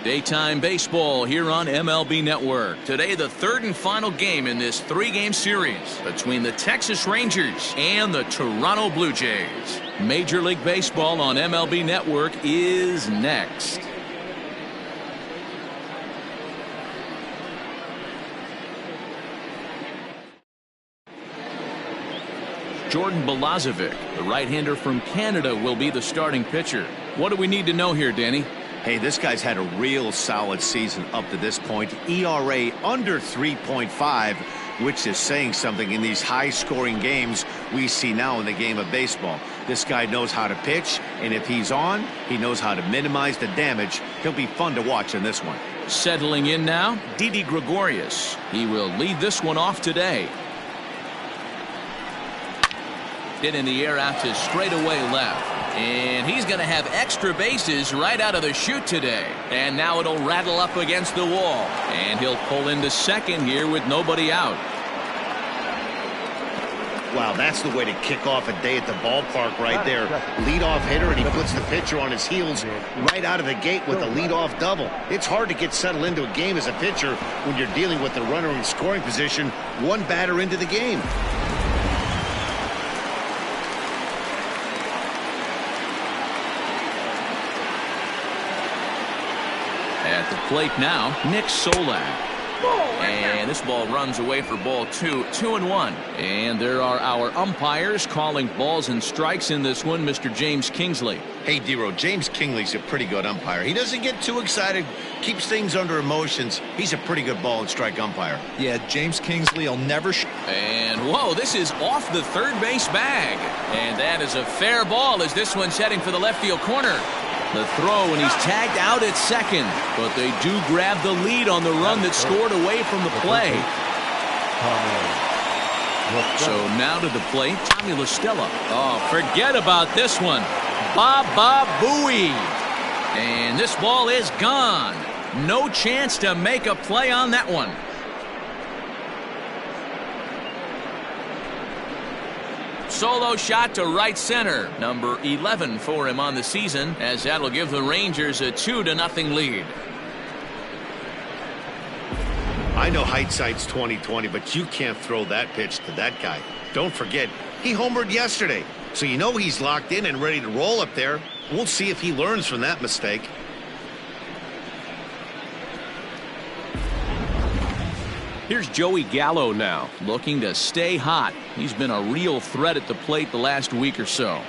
Daytime baseball here on MLB Network. Today, the third and final game in this three-game series between the Texas Rangers and the Toronto Blue Jays. Major League Baseball on MLB Network is next. Jordan Balazovic, the right-hander from Canada, will be the starting pitcher. What do we need to know here, Danny? Hey, this guy's had a real solid season up to this point. ERA under 3.5, which is saying something in these high-scoring games we see now in the game of baseball. This guy knows how to pitch, and if he's on, he knows how to minimize the damage. He'll be fun to watch in this one. Settling in now, Didi Gregorius. He will lead this one off today. Hit in the air out to straightaway left. And he's going to have extra bases right out of the chute today. And now it'll rattle up against the wall. And he'll pull into second here with nobody out. Wow, that's the way to kick off a day at the ballpark right there. Leadoff hitter, and he puts the pitcher on his heels right out of the gate with a leadoff double. It's hard to get settled into a game as a pitcher when you're dealing with the runner in scoring position one batter into the game. At the plate now, Nick Solak. And this ball runs away for ball 2, 2-1. And there are our umpires calling balls and strikes in this one, Mr. James Kingsley. Hey, Dero, James Kingsley's a pretty good umpire. He doesn't get too excited, keeps things under emotions. He's a pretty good ball and strike umpire. Yeah, James Kingsley will never... And, whoa, this is off the third base bag. And that is a fair ball as this one's heading for the left field corner. The throw, and he's tagged out at second. But they do grab the lead on the run that scored away from the play. So now to the plate, Tommy La Stella. Oh, forget about this one. Baba Booey. And this ball is gone. No chance to make a play on that one. Solo shot to right center. Number 11 for him on the season, as that'll give the Rangers a 2-0 lead. I know hindsight's 20/20, but you can't throw that pitch to that guy. Don't forget, he homered yesterday, so you know he's locked in and ready to roll up there. We'll see if he learns from that mistake. Here's Joey Gallo now, looking to stay hot. He's been a real threat at the plate the last week or so.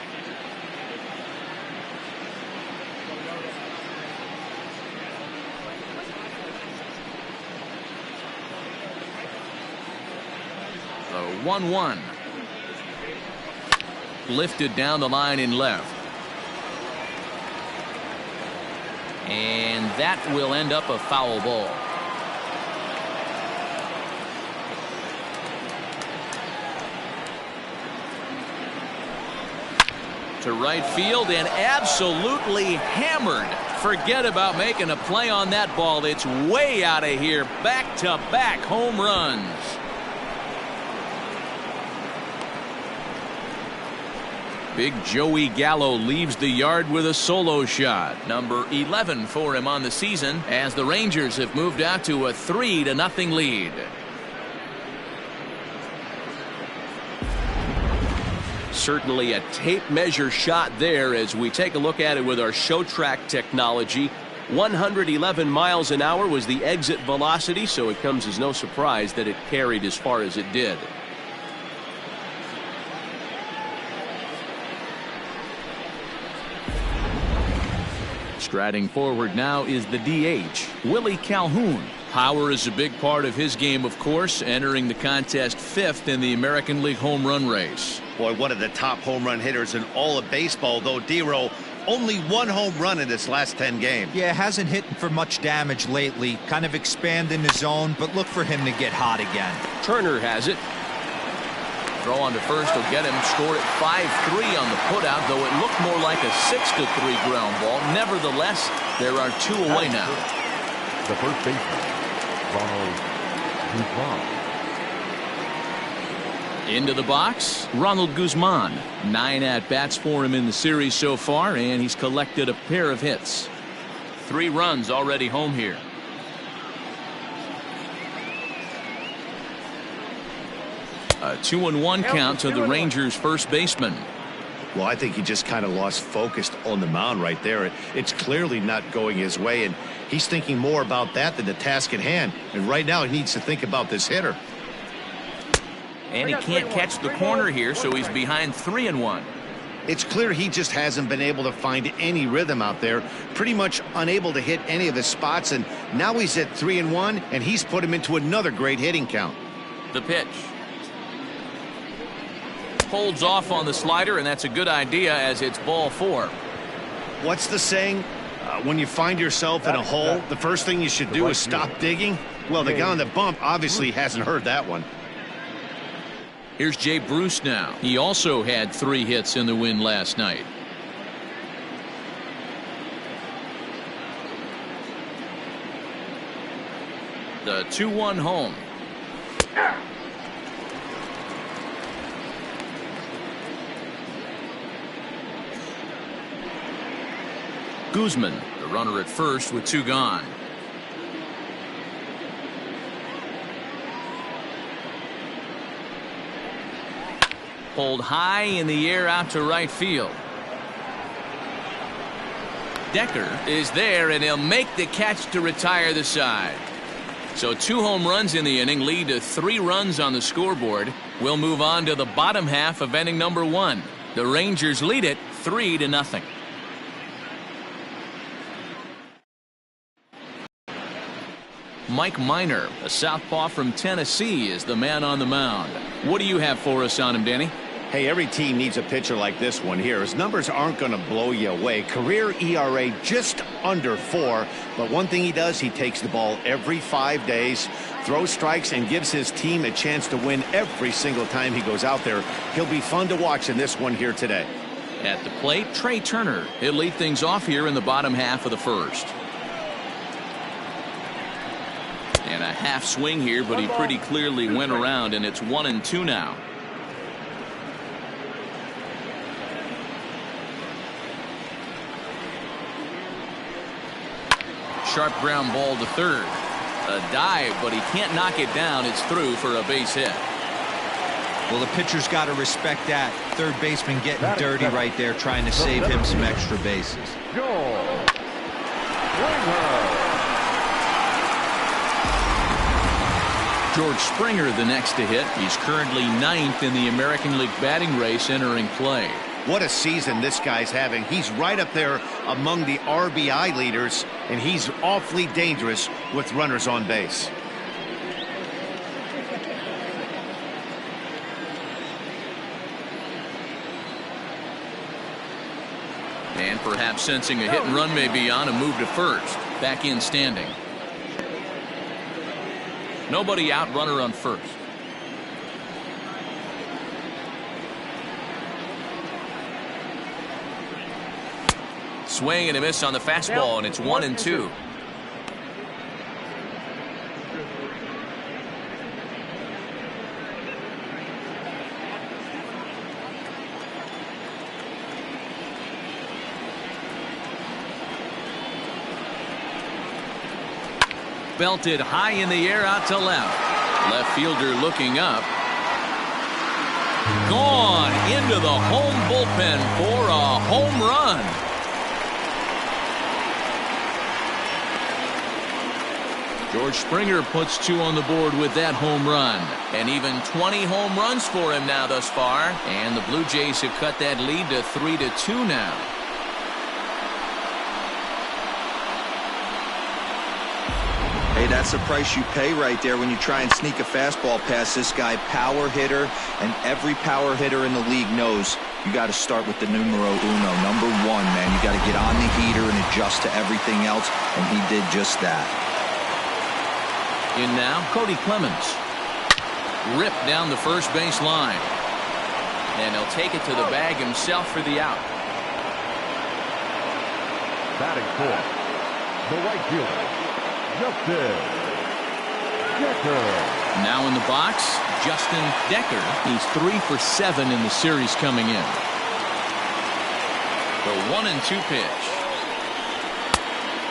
The 1-1. Lifted down the line in left. And that will end up a foul ball. To right field and absolutely hammered. Forget about making a play on that ball. It's way out of here. Back-to-back home runs. Big Joey Gallo leaves the yard with a solo shot. Number 11 for him on the season, as the Rangers have moved out to a 3-0 lead. Certainly a tape measure shot there as we take a look at it with our show track technology. 111 miles an hour was the exit velocity, so it comes as no surprise that it carried as far as it did. Striding forward now is the DH, Willie Calhoun. Power is a big part of his game, of course, entering the contest 5th in the American League home run race. Boy, one of the top home run hitters in all of baseball, though, Dero, only one home run in his last 10 games. Yeah, hasn't hit for much damage lately. Kind of expanding his zone, but look for him to get hot again. Turner has it. Throw on to first will get him. Scored at 5-3 on the putout, though it looked more like a 6-3 ground ball. Nevertheless, there are 2 away now. The first baseman, Ronald Guzman. Into the box, Ronald Guzman. 9 at-bats for him in the series so far, and he's collected a pair of hits. 3 runs already home here. A 2-1 count to the Rangers' first baseman. Well, I think he just kind of lost focus on the mound right there. It's clearly not going his way, and he's thinking more about that than the task at hand. And right now he needs to think about this hitter. And he can't catch the corner here, so he's behind 3-1. It's clear he just hasn't been able to find any rhythm out there, pretty much unable to hit any of his spots, and now he's at 3-1, and he's put him into another great hitting count. The pitch. Holds off on the slider, and that's a good idea as it's ball 4. What's the saying? When you find yourself in a hole, the first thing you should do is stop digging. Well, the guy on the bump obviously hasn't heard that one. Here's Jay Bruce now. He also had 3 hits in the win last night. The 2-1 home. Guzman, the runner at first with 2 gone. Pulled high in the air out to right field. Decker is there, and he'll make the catch to retire the side. So 2 home runs in the inning lead to 3 runs on the scoreboard. We'll move on to the bottom half of inning number 1. The Rangers lead it 3-0. Mike Minor, a southpaw from Tennessee, is the man on the mound. What do you have for us on him, Danny? Hey, every team needs a pitcher like this one here. His numbers aren't going to blow you away. Career ERA just under 4. But one thing he does, he takes the ball every 5 days, throws strikes, and gives his team a chance to win every single time he goes out there. He'll be fun to watch in this one here today. At the plate, Trey Turner. He'll lead things off here in the bottom half of the first. And a half swing here, but he pretty clearly went around, and it's 1-2 now. Sharp ground ball to third. A dive, but he can't knock it down. It's through for a base hit. Well, the pitcher's got to respect that. Third baseman getting dirty right there, trying to save him some extra bases. George Springer the next to hit. He's currently 9th in the American League batting race entering play. What a season this guy's having. He's right up there among the RBI leaders, and he's awfully dangerous with runners on base. And perhaps sensing a hit and run may be on, a move to first. Back in standing. Nobody out, runner on first. Swing and a miss on the fastball, and it's 1-2. Belted high in the air out to left. Left fielder looking up. Gone into the home bullpen for a home run. George Springer puts 2 on the board with that home run. And even 20 home runs for him now thus far. And the Blue Jays have cut that lead to 3-2 now. Hey, that's the price you pay right there when you try and sneak a fastball past this guy. Power hitter, and every power hitter in the league knows you got to start with the numero uno, number 1, man. You got to get on the heater and adjust to everything else, and he did just that. In now, Cody Clemens. Ripped down the first base line. And he'll take it to the bag himself for the out. Batting fourth, the right fielder, Justin Decker. Now in the box, Justin Decker. He's 3 for 7 in the series coming in. The 1-2 pitch.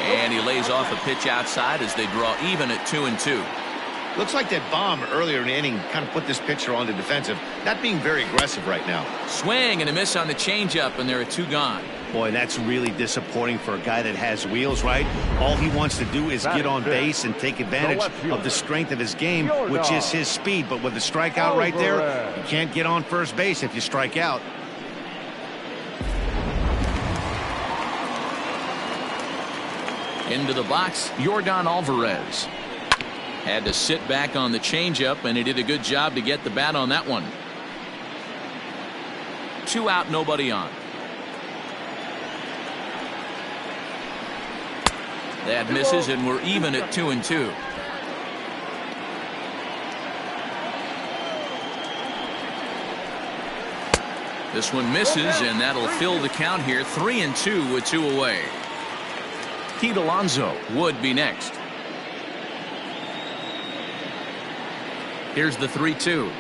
And he lays off a pitch outside as they draw even at 2-2. Looks like that bomb earlier in the inning kind of put this pitcher on the defensive. Not being very aggressive right now. Swing and a miss on the changeup, and there are 2 gone. Boy, that's really disappointing for a guy that has wheels, right? All he wants to do is get on base and take advantage of the strength of his game, which is his speed. But with the strikeout right there, you can't get on first base if you strike out. Into the box, Yordan Alvarez. Had to sit back on the changeup, and he did a good job to get the bat on that one. 2 out, nobody on. That misses, and we're even at 2-2. This one misses, and that'll fill the count here. 3-2 with 2 away. Pete Alonso would be next. Here's the 3-2.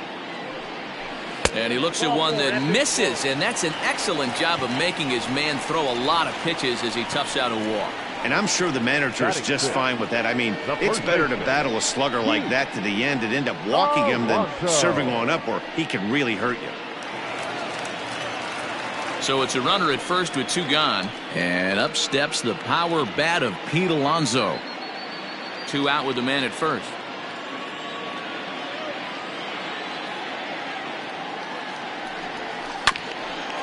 And he looks at one that misses, and that's an excellent job of making his man throw a lot of pitches as he toughs out a walk. And I'm sure the manager is just fine with that. I mean, it's better to battle a slugger like that to the end and end up walking him than serving one up where he can really hurt you. So it's a runner at first with 2 gone. And up steps the power bat of Pete Alonso. 2 out with the man at first.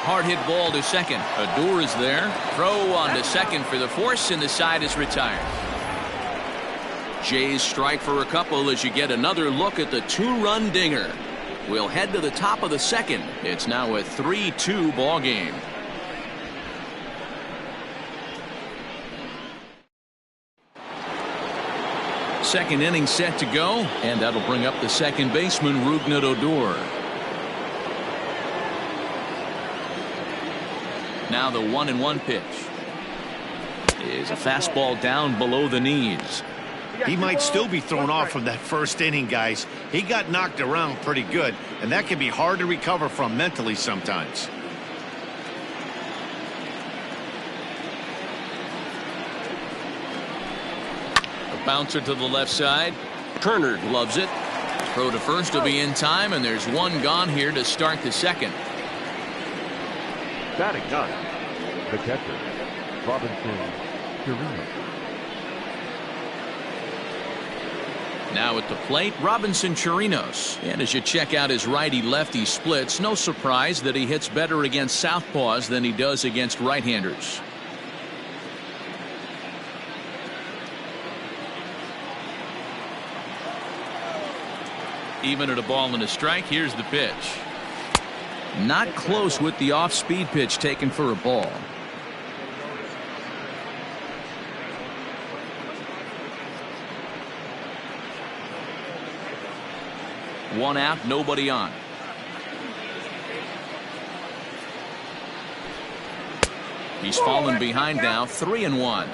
Hard hit ball to second. Odor is there. Throw on to second for the force, and the side is retired. Jays strike for a couple as you get another look at the 2-run dinger. We'll head to the top of the second. It's now a 3-2 ball game. Second inning set to go, and that'll bring up the second baseman, Rougned Odor. Now the 1-1 pitch is a fastball down below the knees. He might still be thrown off from that first inning, guys. He got knocked around pretty good, and that can be hard to recover from mentally sometimes. A bouncer to the left side. Turner loves it. Throw to first will be in time, and there's 1 gone here to start the second. Batting ninth, the catcher, Robinson Chirinos. Now at the plate, Robinson Chirinos. And as you check out his righty-lefty splits, no surprise that he hits better against southpaws than he does against right-handers. Even at a ball and a strike, here's the pitch. Not close with the off-speed pitch taken for a ball. One out, nobody on. He's fallen behind now, 3-1.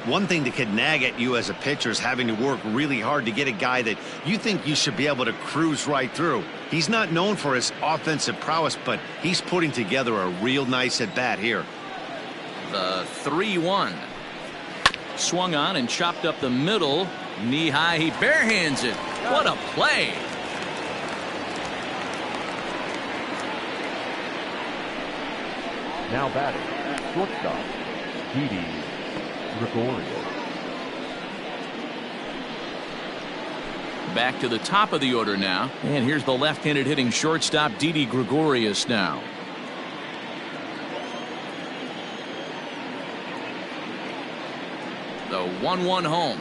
One thing that could nag at you as a pitcher is having to work really hard to get a guy that you think you should be able to cruise right through. He's not known for his offensive prowess, but he's putting together a real nice at-bat here. The 3-1. Swung on and chopped up the middle. Knee high, he barehands it. What a play. Now batting, shortstop, Didi Gregorius. Back to the top of the order now. And here's the left-handed hitting shortstop, Didi Gregorius now. The 1-1 home.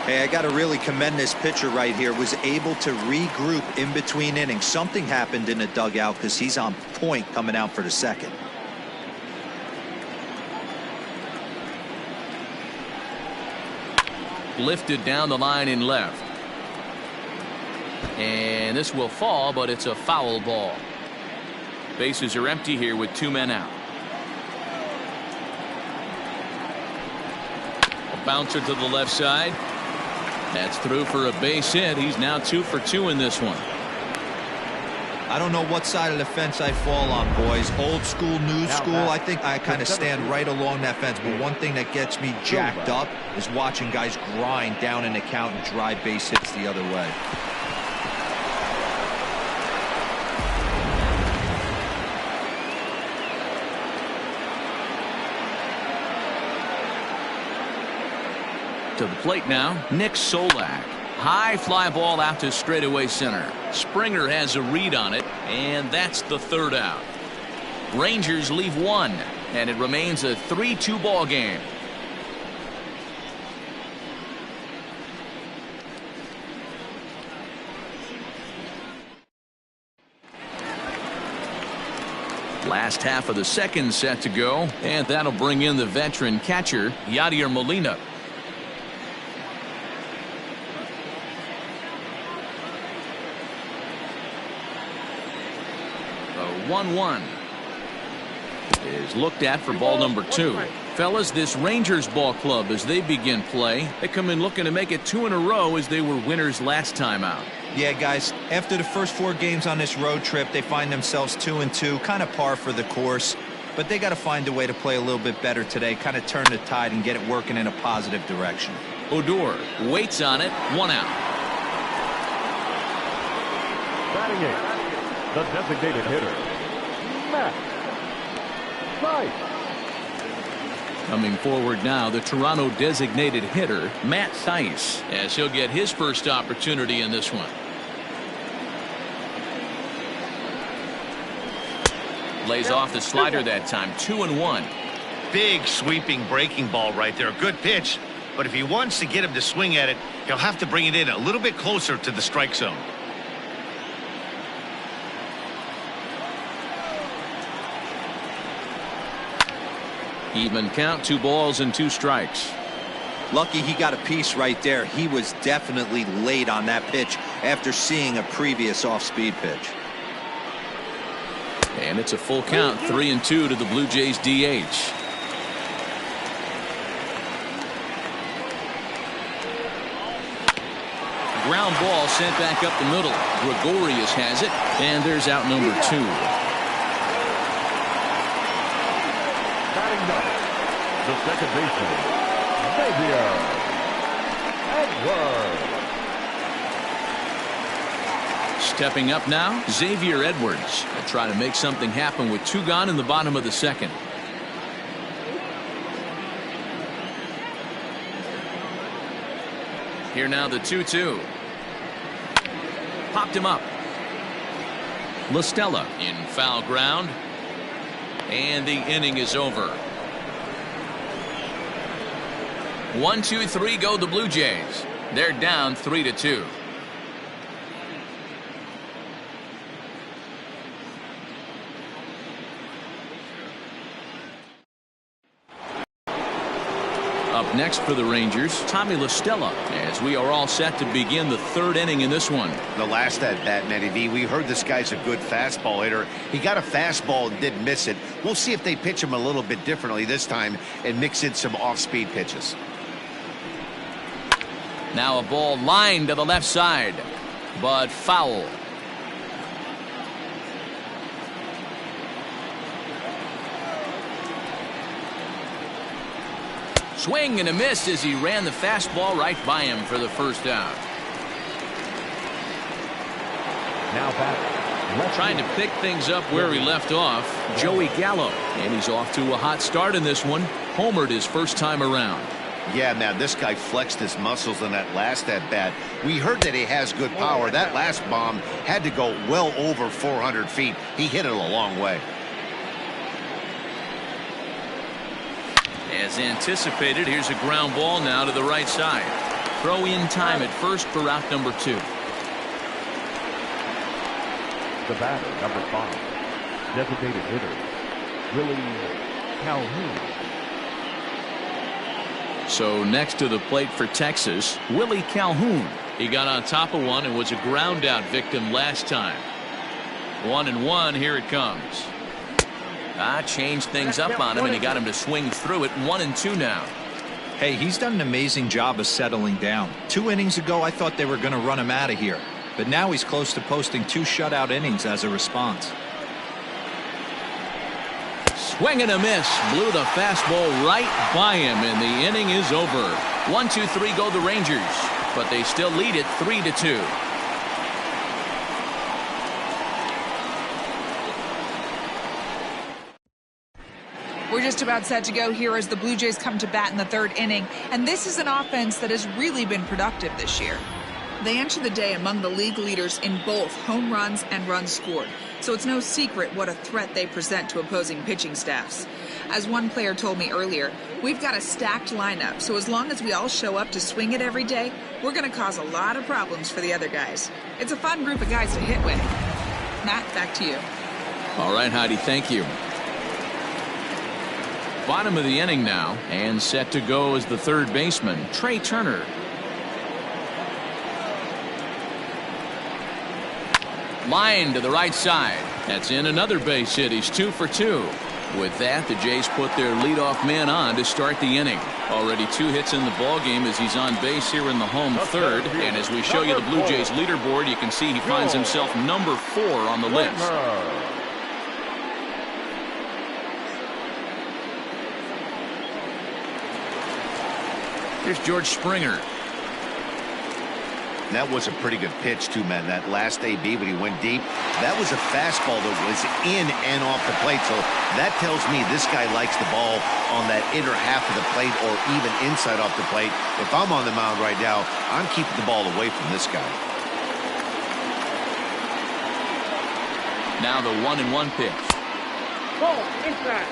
Hey, I got to really commend this pitcher right here. Was able to regroup in between innings. Something happened in the dugout because he's on point coming out for the second. Lifted down the line in left. And this will fall, but it's a foul ball. Bases are empty here with 2 men out. A bouncer to the left side. That's through for a base hit. He's now 2 for 2 in this one. I don't know what side of the fence I fall on, boys. Old school, new school. I think I kind of stand right along that fence. But one thing that gets me jacked up is watching guys grind down in the count and drive base hits the other way. To the plate now, Nick Solak. High fly ball out to straightaway center. Springer has a read on it, and that's the third out. Rangers leave one, and it remains a 3-2 ball game. Last half of the second set to go, and that'll bring in the veteran catcher, Yadier Molina. The 1-1 is looked at for ball number 2. Fellas, this Rangers ball club, as they begin play, they come in looking to make it 2 in a row as they were winners last time out. Yeah, guys, after the first 4 games on this road trip, they find themselves 2-2, kind of par for the course. But they got to find a way to play a little bit better today, kind of turn the tide and get it working in a positive direction. Odor waits on it, 1 out. Batting 8, the designated hitter, Matt Thaiss. Coming forward now, the Toronto designated hitter, Matt Thaiss, as he'll get his first opportunity in this one. Lays off the slider that time, 2-1. Big sweeping breaking ball right there. Good pitch. But if he wants to get him to swing at it, he'll have to bring it in a little bit closer to the strike zone. Even count, 2 balls and 2 strikes. Lucky he got a piece right there. He was definitely late on that pitch after seeing a previous off-speed pitch. And it's a full count, 3-2 to the Blue Jays DH. Ground ball sent back up the middle. Gregorius has it, and there's out number 2. The second baseman, Xavier Edwards. Stepping up now, Xavier Edwards. They'll try to make something happen with 2 gone in the bottom of the second. Here now the 2-2. Popped him up. La Stella in foul ground. And the inning is over. 1, 2, 3 go the Blue Jays. They're down 3-2. Up next for the Rangers, Tommy La Stella, as we are all set to begin the 3rd inning in this one. The last at bat, Matty V, we heard this guy's a good fastball hitter. He got a fastball and didn't miss it. We'll see if they pitch him a little bit differently this time and mix in some off-speed pitches. Now a ball lined to the left side, but foul. Swing and a miss as he ran the fastball right by him for the first out. Now back. Trying to pick things up where he left off, Joey Gallo. And he's off to a hot start in this one. Homered his first time around. Yeah, man, this guy flexed his muscles in that last at bat. We heard that he has good power. That last bomb had to go well over 400 feet. He hit it a long way. As anticipated, here's a ground ball now to the right side. Throw in time at first for out number 2. The batter, number 5, designated hitter, Willie Calhoun. So next to the plate for Texas, Willie Calhoun. He got on top of one and was a ground out victim last time. 1-1, here it comes. Changed things up on him, and he got him to swing through it. 1-2 now. Hey, he's done an amazing job of settling down. 2 innings ago, I thought they were going to run him out of here. but now he's close to posting 2 shutout innings as a response. Swing and a miss. Blew the fastball right by him, and the inning is over. 1-2-3 go the Rangers, but they still lead it 3-2. We're just about set to go here as the Blue Jays come to bat in the 3rd inning, and this is an offense that has really been productive this year. They enter the day among the league leaders in both home runs and runs scored, so it's no secret what a threat they present to opposing pitching staffs. As one player told me earlier, we've got a stacked lineup, so as long as we all show up to swing it every day, we're going to cause a lot of problems for the other guys. It's a fun group of guys to hit with. Matt, back to you. All right, Heidi, thank you. Bottom of the inning now, and set to go is the 3rd baseman, Trey Turner. Line to the right side. That's in another base hit. He's 2 for 2. With that, the Jays put their leadoff man on to start the inning. Already 2 hits in the ballgame as he's on base here in the home 3rd. And as we show you the Blue Jays leaderboard, you can see he finds himself number 4 on the list. Here's George Springer. That was a pretty good pitch, too, man. That last AB when he went deep, that was a fastball that was in and off the plate. So that tells me this guy likes the ball on that inner half of the plate or even inside off the plate. If I'm on the mound right now, I'm keeping the ball away from this guy. Now the 1-1 pitch. Ball inside.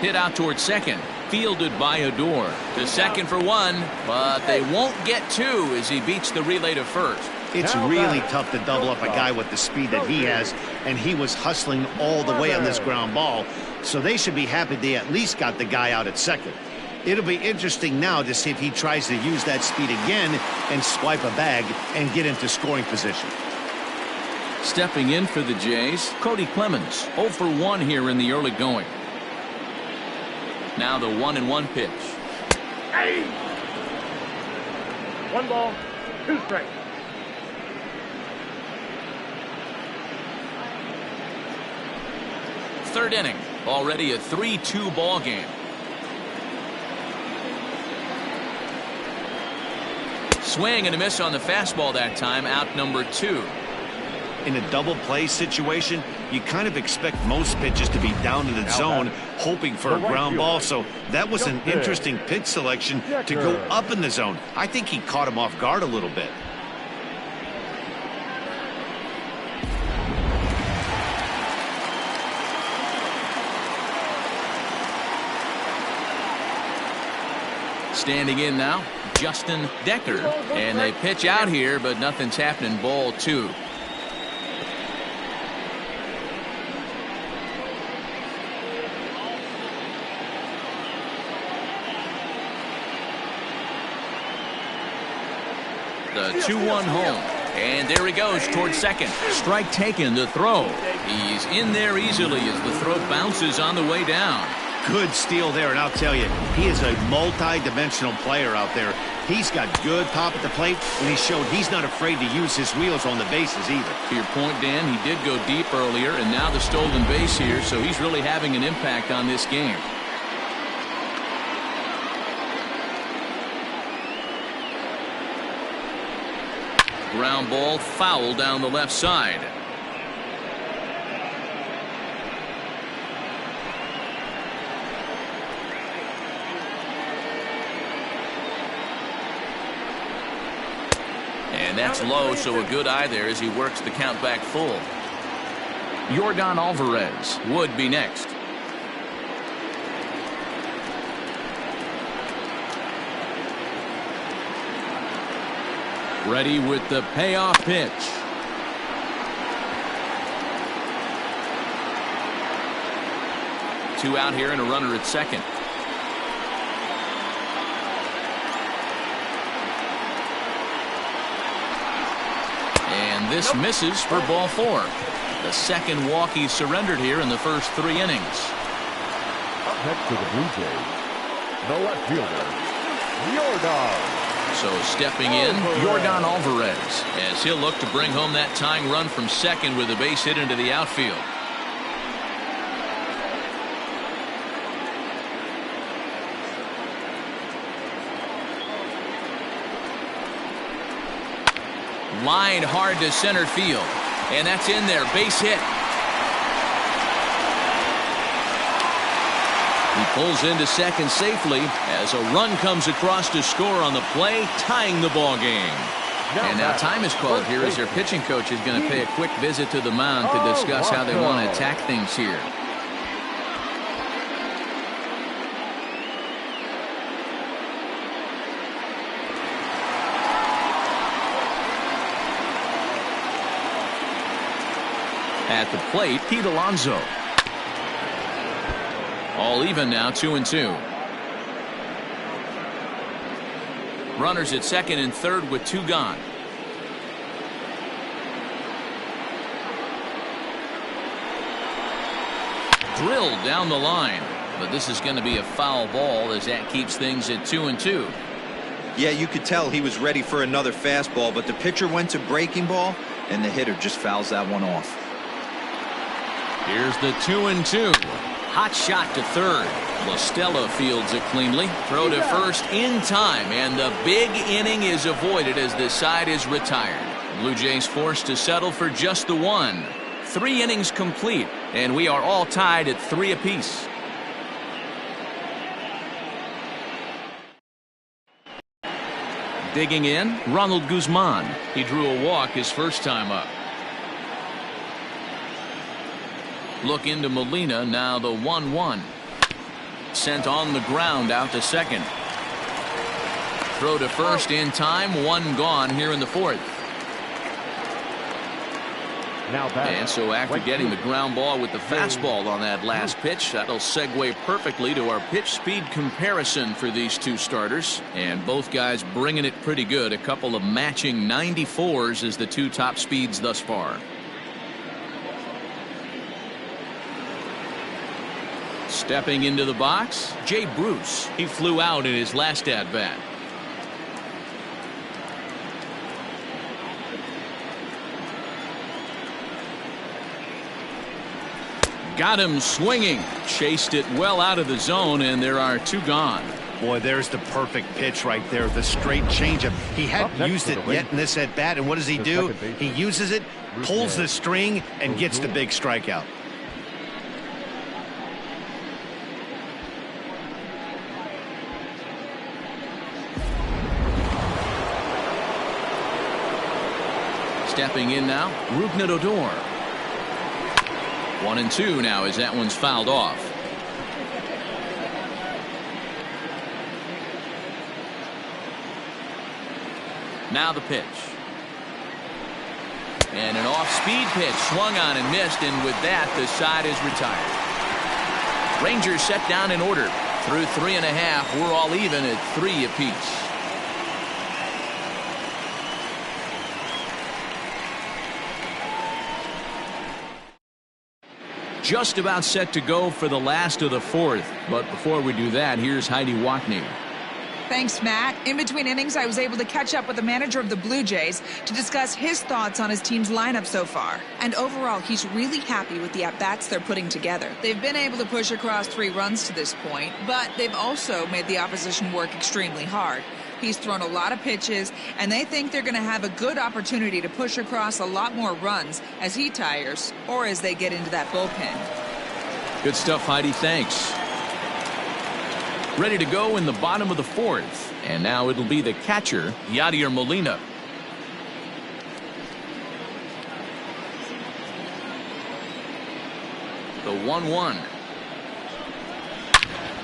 Hit out towards second. Fielded by Odor. To second for 1, but they won't get 2 as he beats the relay to first. It's really tough to double up a guy with the speed that he has, and he was hustling all the way on this ground ball. So they should be happy they at least got the guy out at second. It'll be interesting now to see if he tries to use that speed again and swipe a bag and get into scoring position. Stepping in for the Jays, Cody Clemens. 0 for 1 here in the early going. Now the 1-1 pitch. Hey! 1 ball, 2 strikes. Third inning. Already a 3-2 ball game. Swing and a miss on the fastball that time. Out number 2. In a double play situation, you kind of expect most pitches to be down in the zone, hoping for a ground ball. So that was an interesting pitch selection to go up in the zone. I think he caught him off guard a little bit. Standing in now, Justin Decker. And they pitch out here, but nothing's happening. Ball 2. The 2-1 home. And there he goes towards second. Strike taken to throw. He's in there easily as the throw bounces on the way down. Good steal there, and I'll tell you, he is a multi-dimensional player out there. He's got good pop at the plate, and he showed he's not afraid to use his wheels on the bases either. To your point, Dan, he did go deep earlier, and now the stolen base here, so he's really having an impact on this game. Ground ball foul down the left side. And that's low, so a good eye there as he works the count back full. Yordan Alvarez would be next. Ready with the payoff pitch. Two out here and a runner at second. And this misses for ball 4. The second walk he surrendered here in the first 3 innings. Up next to the Blue Jays, the left fielder, Yordan. So stepping in, Yordan Alvarez, as he'll look to bring home that tying run from second with a base hit into the outfield. Line hard to center field, and that's in there, base hit. He pulls into second safely as a run comes across to score on the play, tying the ball game. And now time is called here as their pitching coach is going to pay a quick visit to the mound to discuss how they want to attack things here. At the plate, Pete Alonso. All even now, 2-2. Runners at second and third with 2 gone. Drilled down the line, but this is going to be a foul ball as that keeps things at 2-2. Yeah, you could tell he was ready for another fastball, but the pitcher went to breaking ball, and the hitter just fouls that one off. Here's the 2-2. Hot shot to third. La Stella fields it cleanly. Throw to first in time, and the big inning is avoided as the side is retired. Blue Jays forced to settle for just the 1. 3 innings complete, and we are all tied at 3 apiece. Digging in, Ronald Guzman. He drew a walk his first time up. Look into Molina, now the 1-1. Sent on the ground out to second. Throw to first in time, 1 gone here in the 4th. And so after getting the ground ball with the fastball on that last pitch, that'll segue perfectly to our pitch speed comparison for these 2 starters. And both guys bringing it pretty good. A couple of matching 94s as the 2 top speeds thus far. Stepping into the box, Jay Bruce. He flew out in his last at-bat. Got him swinging. Chased it well out of the zone, and there are 2 gone. Boy, there's the perfect pitch right there. The straight changeup. He hadn't used it yet in this at-bat, and what does he do? He uses it, pulls the string, and gets the big strikeout. Stepping in now, Rougned Odor. 1-2 now as that one's fouled off. Now the pitch. And an off-speed pitch swung on and missed, and with that the side is retired. Rangers set down in order. Through 3.5, we're all even at 3 apiece. Just about set to go for the last of the 4th. But before we do that, here's Heidi Watney. Thanks, Matt. In between innings, I was able to catch up with the manager of the Blue Jays to discuss his thoughts on his team's lineup so far. And overall, he's really happy with the at-bats they're putting together. They've been able to push across 3 runs to this point, but they've also made the opposition work extremely hard. He's thrown a lot of pitches, and they think they're going to have a good opportunity to push across a lot more runs as he tires or as they get into that bullpen. Good stuff, Heidi. Thanks. Ready to go in the bottom of the 4th. And now it'll be the catcher, Yadier Molina. The 1-1.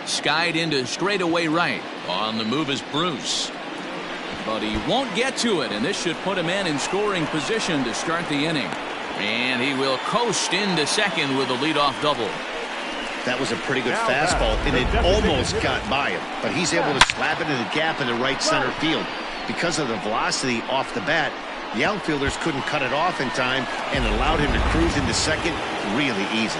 Skied into straightaway right. On the move is Bruce. But he won't get to it, and this should put him in scoring position to start the inning. And he will coast into second with a leadoff double. That was a pretty good fastball, and it almost got by him. But he's able to slap it in the gap in the right center field. Because of the velocity off the bat, The outfielders couldn't cut it off in time and allowed him to cruise into second really easy.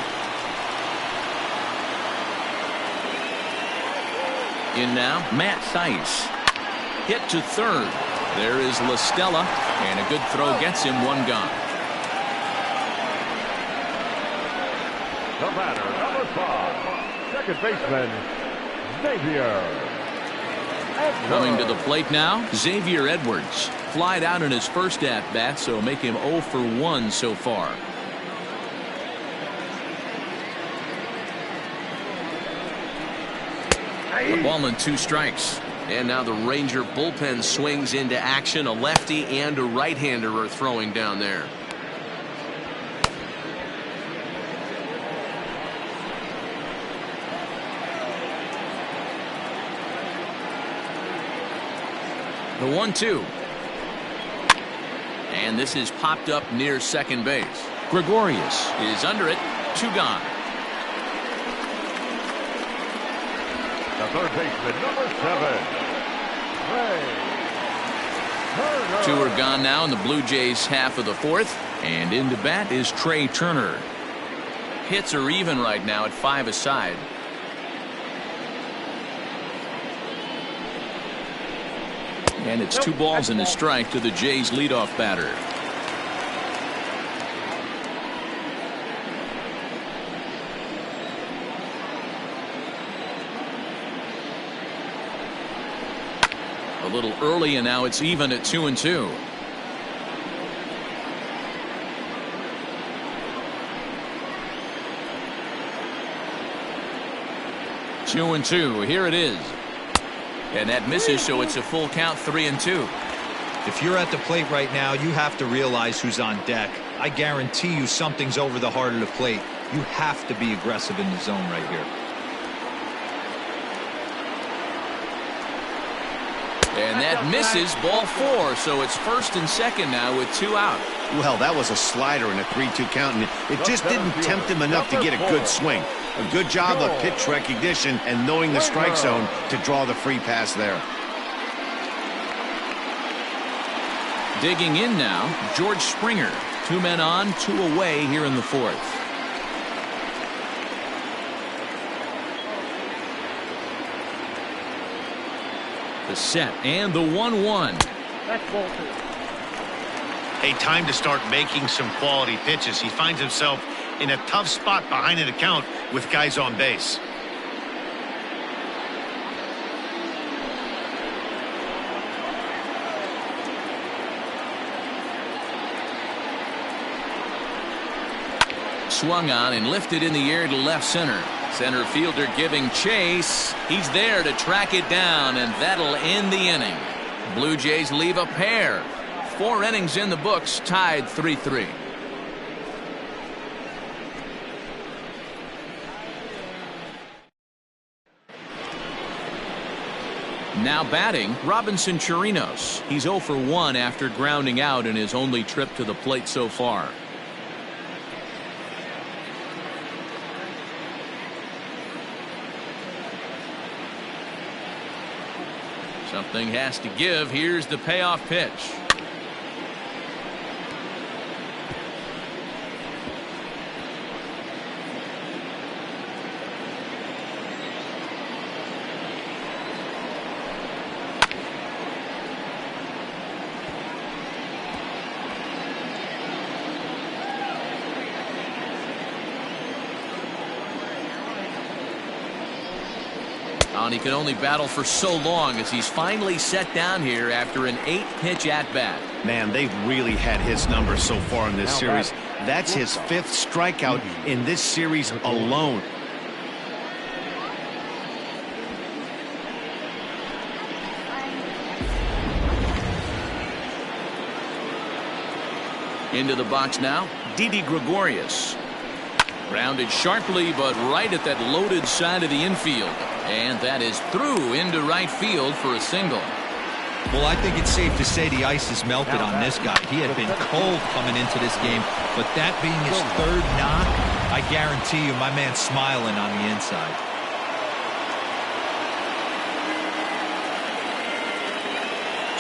In now, Matt Thaiss. Hit to third. There is La Stella, and a good throw gets him one gone. The batter, number 5, second baseman, Xavier Edwards. Coming to the plate now, Xavier Edwards. Flied out in his first at-bat, so make him 0 for 1 so far. The ball and 2 strikes. And now the Ranger bullpen swings into action. A lefty and a right-hander are throwing down there. The 1-2. And this is popped up near second base. Gregorius is under it. 2 gone. The third baseman, number 7, Trey Turner. 2 are gone now in the Blue Jays half of the 4th. And into bat is Trey Turner. Hits are even right now at 5 aside. And it's 2 balls and a strike to the Jays leadoff batter. A little early, and now it's even at 2-2. Two and 2. Here it is. And that misses, so it's a full count, 3-2. If you're at the plate right now, you have to realize who's on deck. I guarantee you something's over the heart of the plate. You have to be aggressive in the zone right here. And that misses, ball 4, so it's first and second now with 2 out. Well, that was a slider in a 3-2 count, and it just didn't tempt him enough to get a good swing. A good job of pitch recognition and knowing the strike zone to draw the free pass there. Digging in now, George Springer. 2 men on, 2 away here in the 4th. The set and the 1-1. That's ball 2. A time to start making some quality pitches. He finds himself in a tough spot behind an account with guys on base. Swung on and lifted in the air to left center. Center fielder giving chase. He's there to track it down, and that'll end the inning. Blue Jays leave a pair. 4 innings in the books, tied 3-3. Now batting, Robinson Chirinos. He's 0 for 1 after grounding out in his only trip to the plate so far. Something has to give. Here's the payoff pitch. And he can only battle for so long as he's finally set down here after an 8-pitch at-bat. Man, they've really had his number so far in this series. That's his 5th strikeout in this series alone. Into the box now, Didi Gregorius. Grounded sharply, but right at that loaded side of the infield. And that is through into right field for a single. Well, I think it's safe to say the ice has melted on this guy. He had been cold coming into this game, but that being his 3rd knock, I guarantee you my man's smiling on the inside.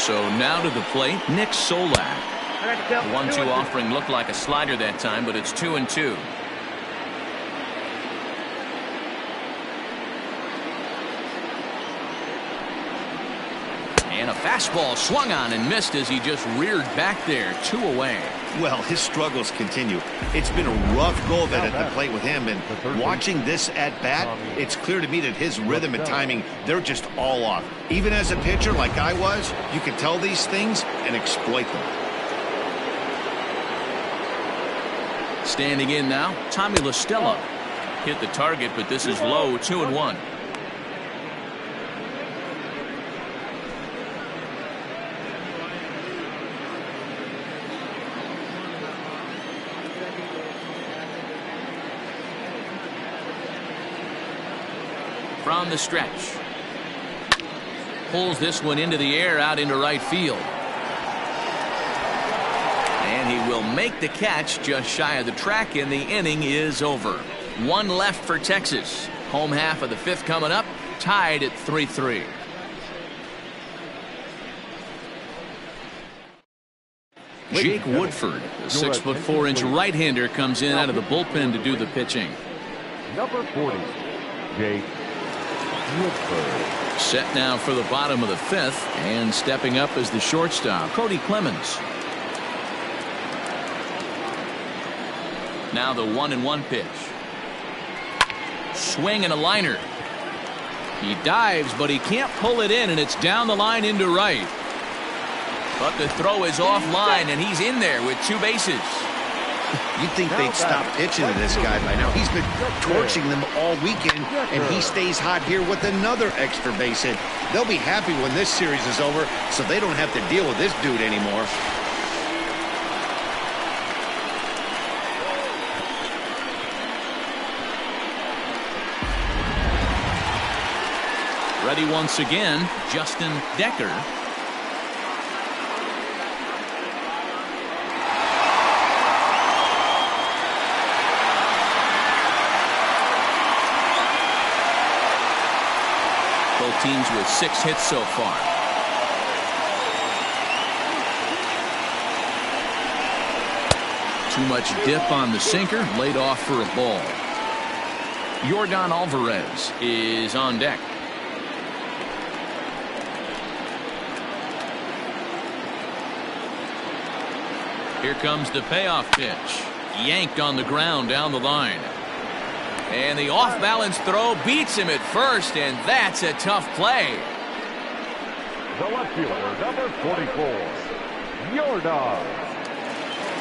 So now to the plate, Nick Solak. The 1-2 offering looked like a slider that time, but it's 2-2. And a fastball swung on and missed as he just reared back there. 2 away. Well, his struggles continue. It's been a rough go of it at the plate with him, and watching this at bat, it's clear to me that his rhythm and timing, they're just all off. Even as a pitcher like I was, you can tell these things and exploit them. Standing in now, Tommy La Stella. Hit the target, but this is low. 2-1. From the stretch. Pulls this one into the air out into right field. And he will make the catch just shy of the track, and the inning is over. 1 left for Texas. Home half of the 5th coming up, tied at 3-3. Jake Woodford, the 6'4" right-hander, comes in out of the bullpen to do the pitching. Number 40, Jake Woodford. Set now for the bottom of the 5th, and stepping up as the shortstop, Cody Clemens. Now the 1-1 pitch. Swing and a liner. He dives, but he can't pull it in, and it's down the line into right. But the throw is offline, and he's in there with 2 bases. You'd think they'd stop pitching to this guy by now. He's been torching them all weekend, and he stays hot here with another extra base hit. They'll be happy when this series is over, so they don't have to deal with this dude anymore. Ready once again, Justin Decker. Both teams with 6 hits so far. Too much dip on the sinker, laid off for a ball. Yordan Alvarez is on deck. Here comes the payoff pitch. Yanked on the ground down the line. And the off-balance throw beats him at first, and that's a tough play. The left fielder, number 44, Yordan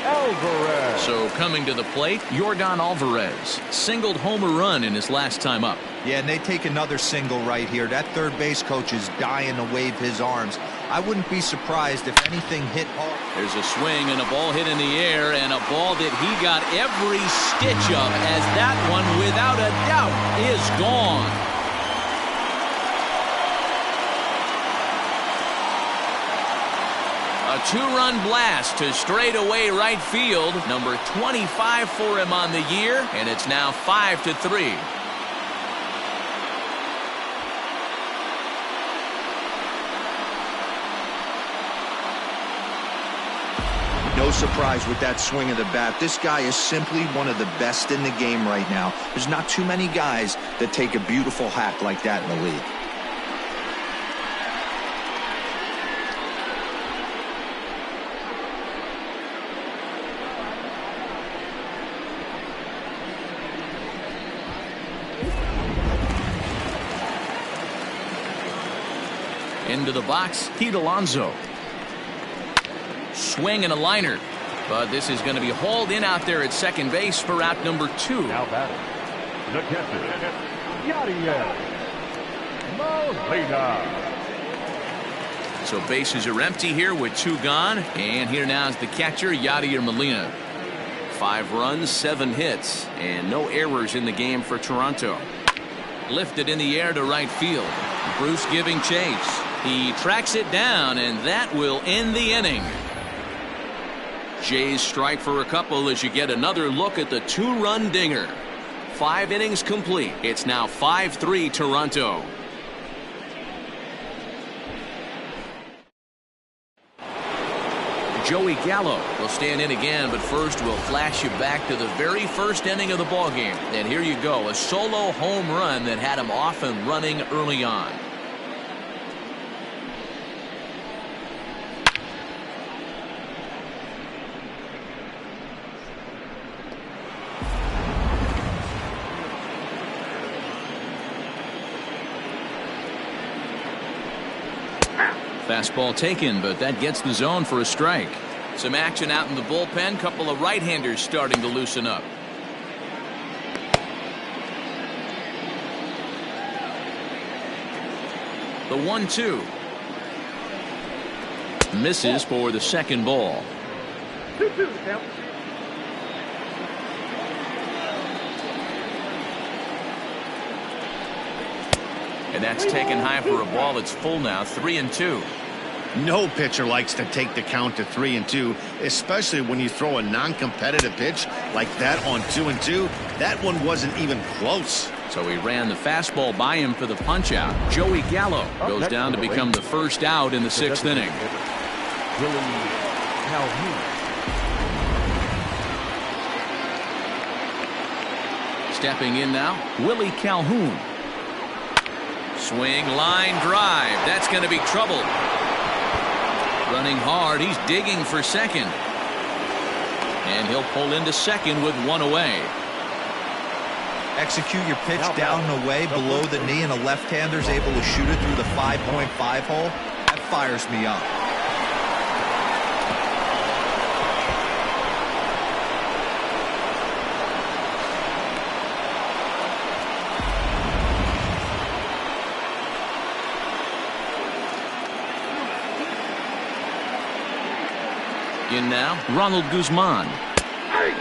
Alvarez. So coming to the plate, Yordan Alvarez singled home a run in his last time up. Yeah, and they take another single right here. That third base coach is dying to wave his arms. I wouldn't be surprised if anything hit hard. There's a swing and a ball hit in the air, and a ball that he got every stitch of, as that one, without a doubt, is gone. A 2-run blast to straightaway right field. Number 25 for him on the year, and it's now 5-3. No surprise with that swing of the bat. This guy is simply one of the best in the game right now. There's not too many guys that take a beautiful hack like that in the league. Into the box, Pete Alonso. Swing and a liner, but this is going to be hauled in out there at second base for out number 2. Now batting, the catcher, Yadier Molina. So bases are empty here with 2 gone, and here now is the catcher, Yadier Molina. 5 runs, 7 hits, and no errors in the game for Toronto. Lifted in the air to right field. Bruce giving chase. He tracks it down, and that will end the inning. Jays strike for a couple as you get another look at the 2-run dinger. 5 innings complete. It's now 5-3 Toronto. Joey Gallo will stand in again, but first we'll flash you back to the very first inning of the ballgame. And here you go, a solo home run that had him off and running early on. Fastball taken, but that gets the zone for a strike. Some action out in the bullpen. Couple of right-handers starting to loosen up. The 1-2. Misses for the second ball. 2-2 count. And that's taken high for a ball. It's full now, 3-2. No pitcher likes to take the count to 3-2, especially when you throw a non-competitive pitch like that on 2-2. That one wasn't even close. So he ran the fastball by him for the punch out. Joey Gallo goes down to become the first out in the sixth inning. Willie Calhoun. Stepping in now, Willie Calhoun. Swing, line drive. That's going to be trouble. Running hard. He's digging for second. And he'll pull into second with one away. Execute your pitch down and away below the knee, and a left-hander's able to shoot it through the 5.5 hole. That fires me up. In now, Ronald Guzman.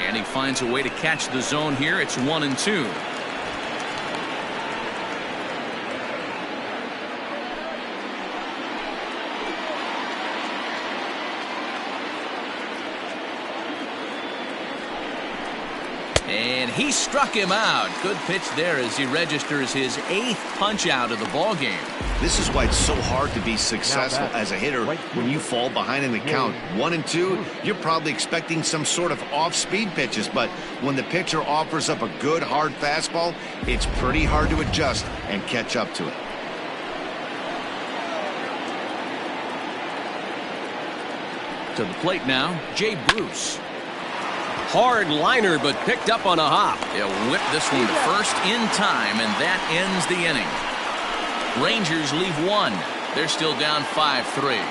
And he finds a way to catch the zone here. It's 1-2. And he struck him out. Good pitch there as he registers his 8th punch out of the ball game. This is why it's so hard to be successful as a hitter when you fall behind in the count. 1-2, you're probably expecting some sort of off-speed pitches, but when the pitcher offers up a good hard fastball, it's pretty hard to adjust and catch up to it. To the plate now, Jay Bruce. Hard liner, but picked up on a hop. He'll whip this one to first in time, and that ends the inning. Rangers leave one. They're still down 5-3.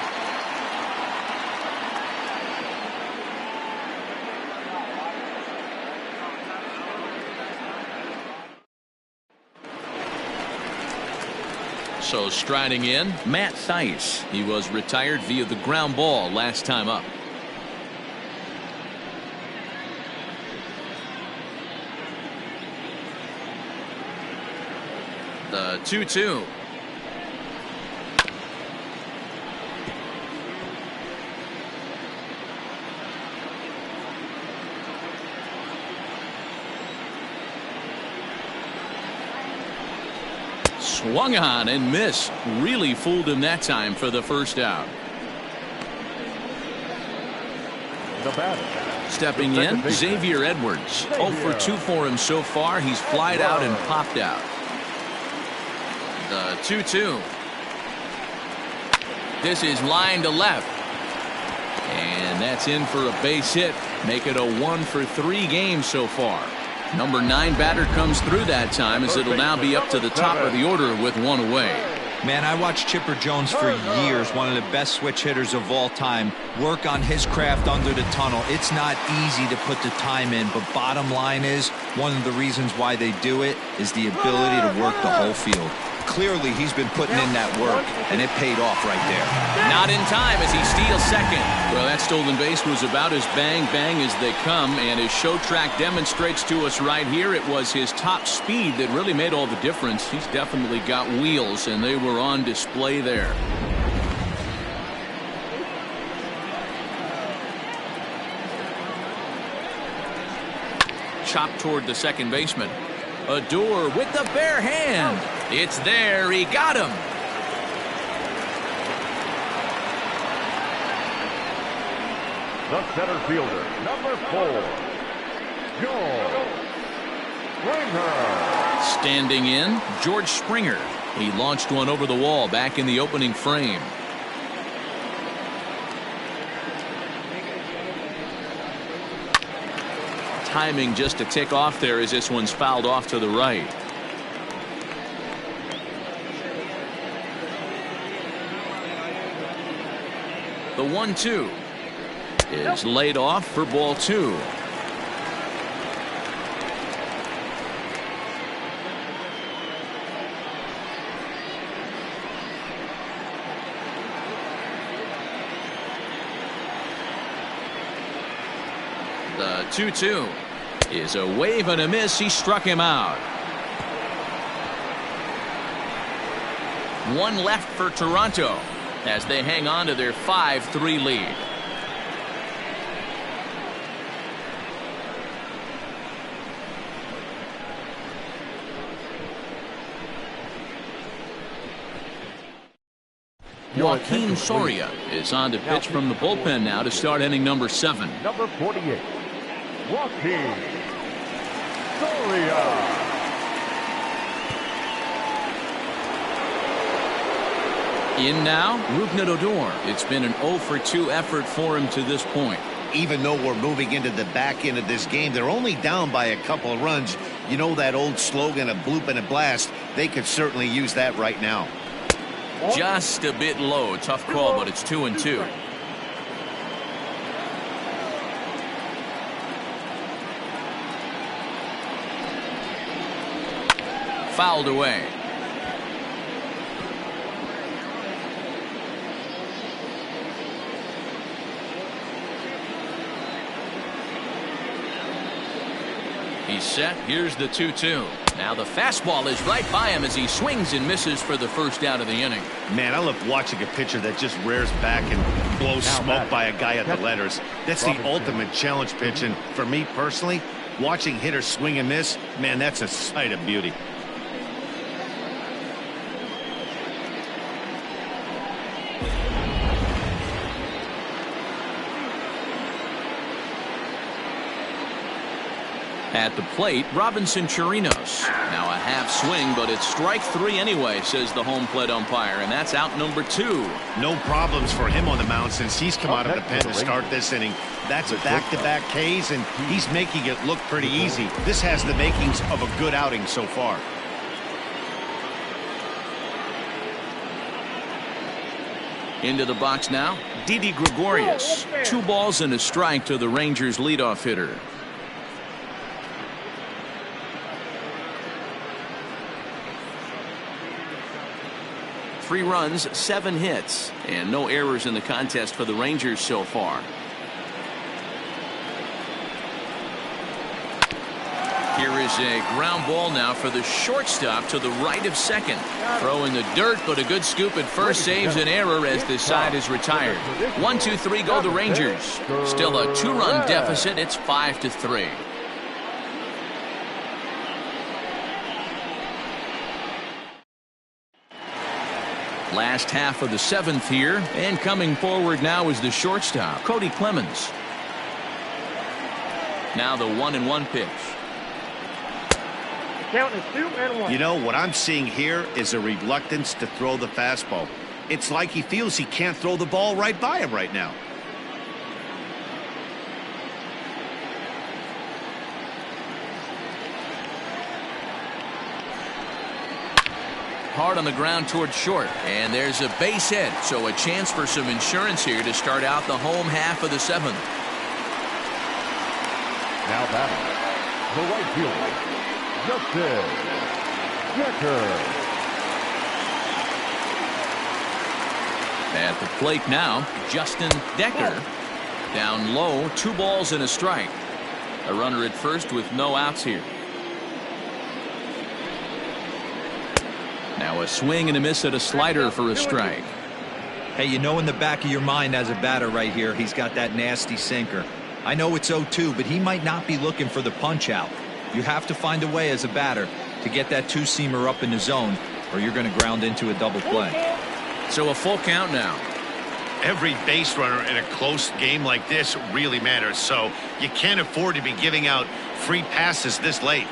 So striding in, Matt Thaiss. He was retired via the ground ball last time up. The 2-2. Swung on and missed. Really fooled him that time for the first out. The batter. Stepping in, Xavier Edwards. 0 for 2 for him so far. He's flied out and popped out. The 2-2. This is line to left. And that's in for a base hit. Make it a 1 for 3 game so far. Number 9 batter comes through that time, as it'll now be up to the top of the order with one away. Man, I watched Chipper Jones for years, one of the best switch hitters of all time, work on his craft under the tunnel. It's not easy to put the time in, but bottom line is, one of the reasons why they do it is the ability to work the whole field. Clearly, he's been putting in that work, and it paid off right there. Not in time as he steals second. Well, that stolen base was about as bang-bang as they come, and his show track demonstrates to us right here it was his top speed that really made all the difference. He's definitely got wheels, and they were on display there. Chopped toward the second baseman. Odor with the bare hand. It's there. He got him. The center fielder, number 4, George Springer. Standing in, George Springer. He launched one over the wall back in the opening frame. Timing just a tick off there as this one's fouled off to the right. The 1-2 is laid off for ball 2. The 2-2 is a wave and a miss. He struck him out. One left for Toronto as they hang on to their 5-3 lead. Joaquin Soria is on to pitch from the bullpen now to start inning number 7. Number 48, Joaquin Soria. In now, Rougned Odor. It's been an 0-for-2 effort for him to this point. Even though we're moving into the back end of this game, they're only down by a couple of runs. You know that old slogan, a bloop and a blast? They could certainly use that right now. Just a bit low. Tough call, but it's 2-2. Fouled away. He's set. Here's the 2-2. Now the fastball is right by him as he swings and misses for the first out of the inning. Man, I love watching a pitcher that just rears back and blows smoke by a guy at the letters. That's the ultimate challenge pitch, and for me personally, watching hitters swing and miss, man, that's a sight of beauty. At the plate, Robinson Chirinos. Now a half swing, but it's strike 3 anyway, says the home plate umpire, and that's out number 2. No problems for him on the mound since he's come out of the pen to start this inning. That's back-to-back Ks, and he's making it look pretty easy. This has the makings of a good outing so far. Into the box now, Didi Gregorius. 2 balls and a strike to the Rangers leadoff hitter. Three runs, 7 hits, and no errors in the contest for the Rangers so far. Here is a ground ball now for the shortstop to the right of second. Throw in the dirt, but a good scoop at first saves an error as this side is retired. 1-2-3 go the Rangers. Still a 2-run deficit. It's 5-3. Last half of the 7th here, and coming forward now is the shortstop, Cody Clemens. Now the 1-1 pitch. Count is 2-1. You know, what I'm seeing here is a reluctance to throw the fastball. It's like he feels he can't throw the ball right by him right now. Hard on the ground towards short, and there's a base hit, so a chance for some insurance here to start out the home half of the 7th. Now batting, the right fielder, Justin Decker. At the plate now, Justin Decker. Down low, 2 balls and a strike. A runner at first with no outs here. Now a swing and a miss at a slider for a strike. Hey, you know in the back of your mind as a batter right here, he's got that nasty sinker. I know it's 0-2, but he might not be looking for the punch out. You have to find a way as a batter to get that 2-seamer up in the zone, or you're going to ground into a double play. So a full count now. Every base runner in a close game like this really matters, so you can't afford to be giving out free passes this late.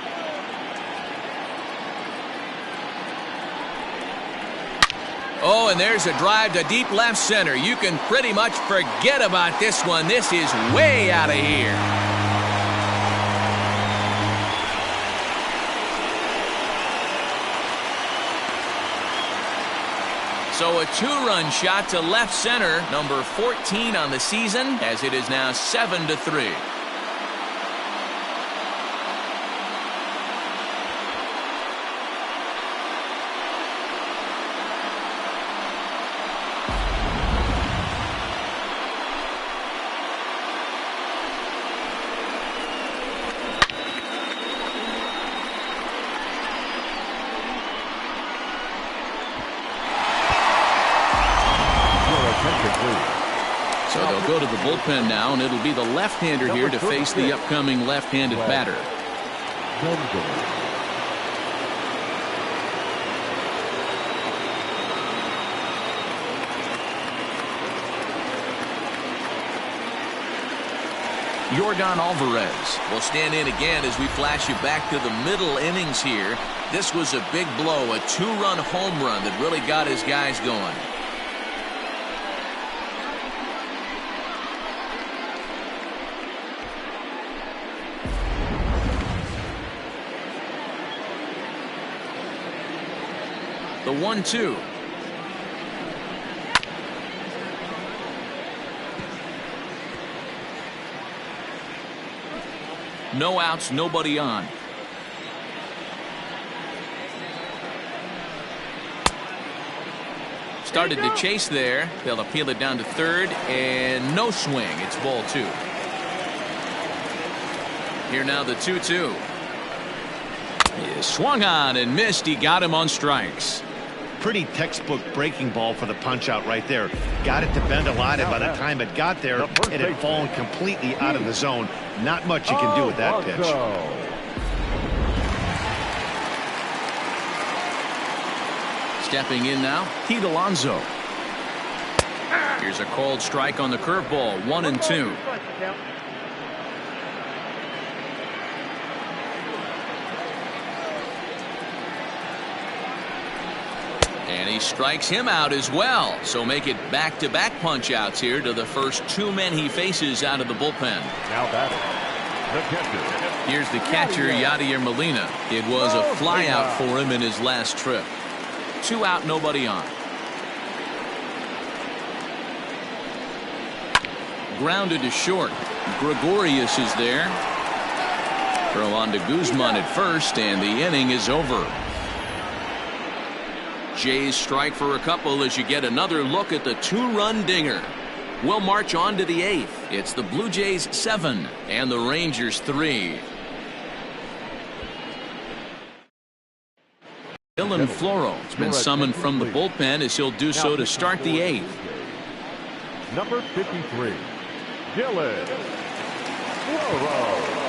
Oh, and there's a drive to deep left center. You can pretty much forget about this one. This is way out of here. So a two-run shot to left center, number 14 on the season, as it is now 7-3. So they'll go to the bullpen now, and it'll be the left-hander here to face the upcoming left-handed batter. Yordan Alvarez will stand in again as we flash you back to the middle innings here. This was a big blow, a two-run home run that really got his guys going. The 1-2. No outs, nobody on. Started to chase there. They'll appeal it down to third, and no swing. It's ball 2. Here now the 2-2. He swung on and missed. He got him on strikes. Pretty textbook breaking ball for the punch out right there. Got it to bend a lot, and by the time it got there, it had fallen completely out of the zone. Not much you can do with that pitch. Stepping in now, Pete Alonso. Here's a called strike on the curveball, 1-2. And he strikes him out as well. So make it back-to-back punch-outs here to the first 2 men he faces out of the bullpen. Now batting, the catcher. Here's the catcher, Yadier Molina. It was a flyout for him in his last trip. 2 out, nobody on. Grounded to short. Gregorius is there. Throw on to Guzman at first, and the inning is over. Jays strike for a couple as you get another look at the 2-run dinger. We'll march on to the 8th. It's the Blue Jays 7 and the Rangers 3. Dylan Floro has been summoned from the bullpen as he'll do so to start the 8th. Number 53, Dylan Floro.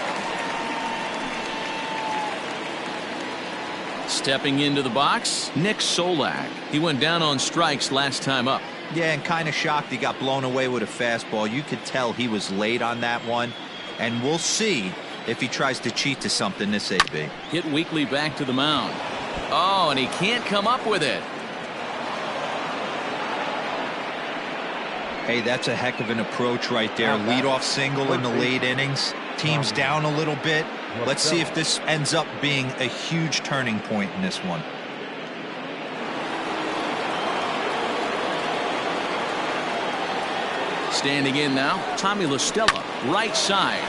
Stepping into the box, Nick Solak. He went down on strikes last time up. Yeah, and kind of shocked he got blown away with a fastball. You could tell he was late on that one. And we'll see if he tries to cheat to something this AB. Hit Weekly back to the mound. Oh, and he can't come up with it. Hey, that's a heck of an approach right there. Leadoff single in the late innings. Team's down a little bit. Let's see if this ends up being a huge turning point in this one. Standing in now, Tommy La Stella, right side.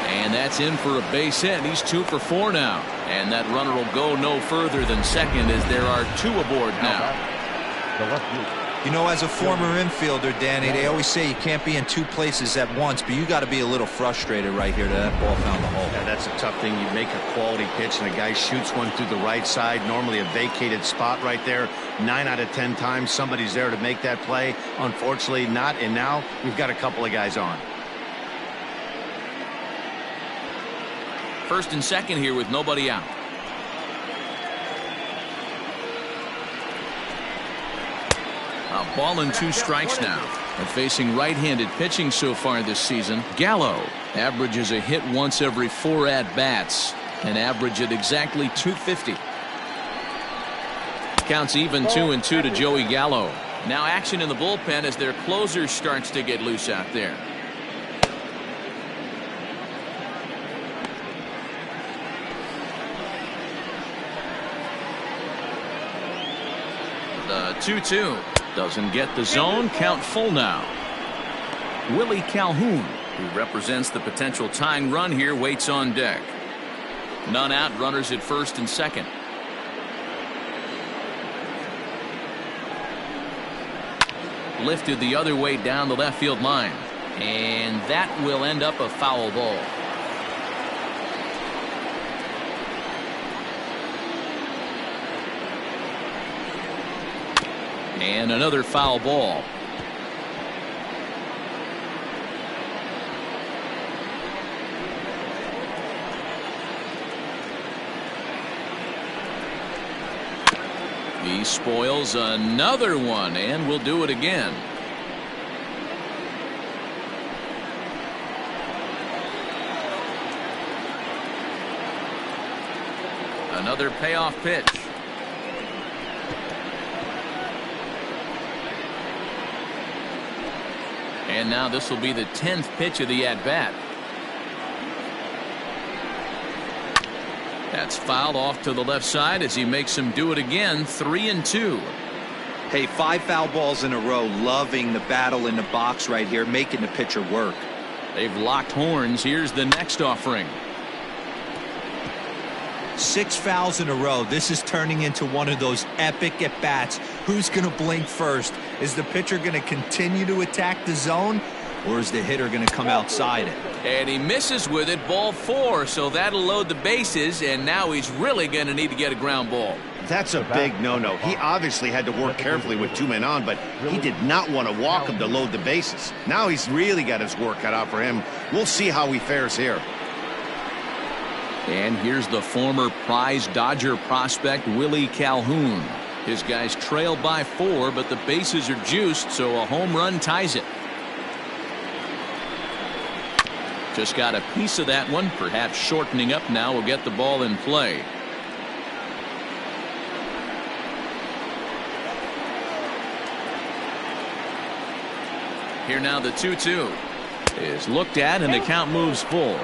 And that's in for a base hit. He's 2 for 4 now. And that runner will go no further than second as there are 2 aboard now. You know, as a former infielder, Danny, they always say you can't be in 2 places at once, but you got to be a little frustrated right here that ball found the hole. Yeah, that's a tough thing. You make a quality pitch and a guy shoots one through the right side, normally a vacated spot right there. 9 out of 10 times somebody's there to make that play. Unfortunately not, and now we've got a couple of guys on. First and second here with nobody out. A ball and 2 strikes now. And facing right-handed pitching so far this season, Gallo averages a hit once every 4 at-bats, and average at exactly 250. Counts even 2-2 to Joey Gallo. Now action in the bullpen as their closer starts to get loose out there. The 2-2 doesn't get the zone. Count full now. Willie Calhoun, who represents the potential tying run here, waits on deck. None out, runners at first and second. Lifted the other way down the left field line, and that will end up a foul ball. And another foul ball. He spoils another one, and will do it again. Another payoff pitch. And now this will be the 10th pitch of the at-bat. That's fouled off to the left side as he makes him do it again. 3-2. Hey, 5 foul balls in a row. Loving the battle in the box right here, making the pitcher work. They've locked horns. Here's the next offering. 6 fouls in a row. This is turning into one of those epic at-bats. Who's going to blink first? Is the pitcher going to continue to attack the zone, or is the hitter going to come outside it? And he misses with it. Ball 4, so that'll load the bases, and now he's really going to need to get a ground ball. That's a big no-no. He obviously had to work carefully with 2 men on, but he did not want to walk him to load the bases. Now he's really got his work cut out for him. We'll see how he fares here. And here's the former prize Dodger prospect Willie Calhoun. His guys trail by 4, but the bases are juiced, so a home run ties it. Just got a piece of that one. Perhaps shortening up now will get the ball in play. Here now the 2-2 is looked at, and the count moves full.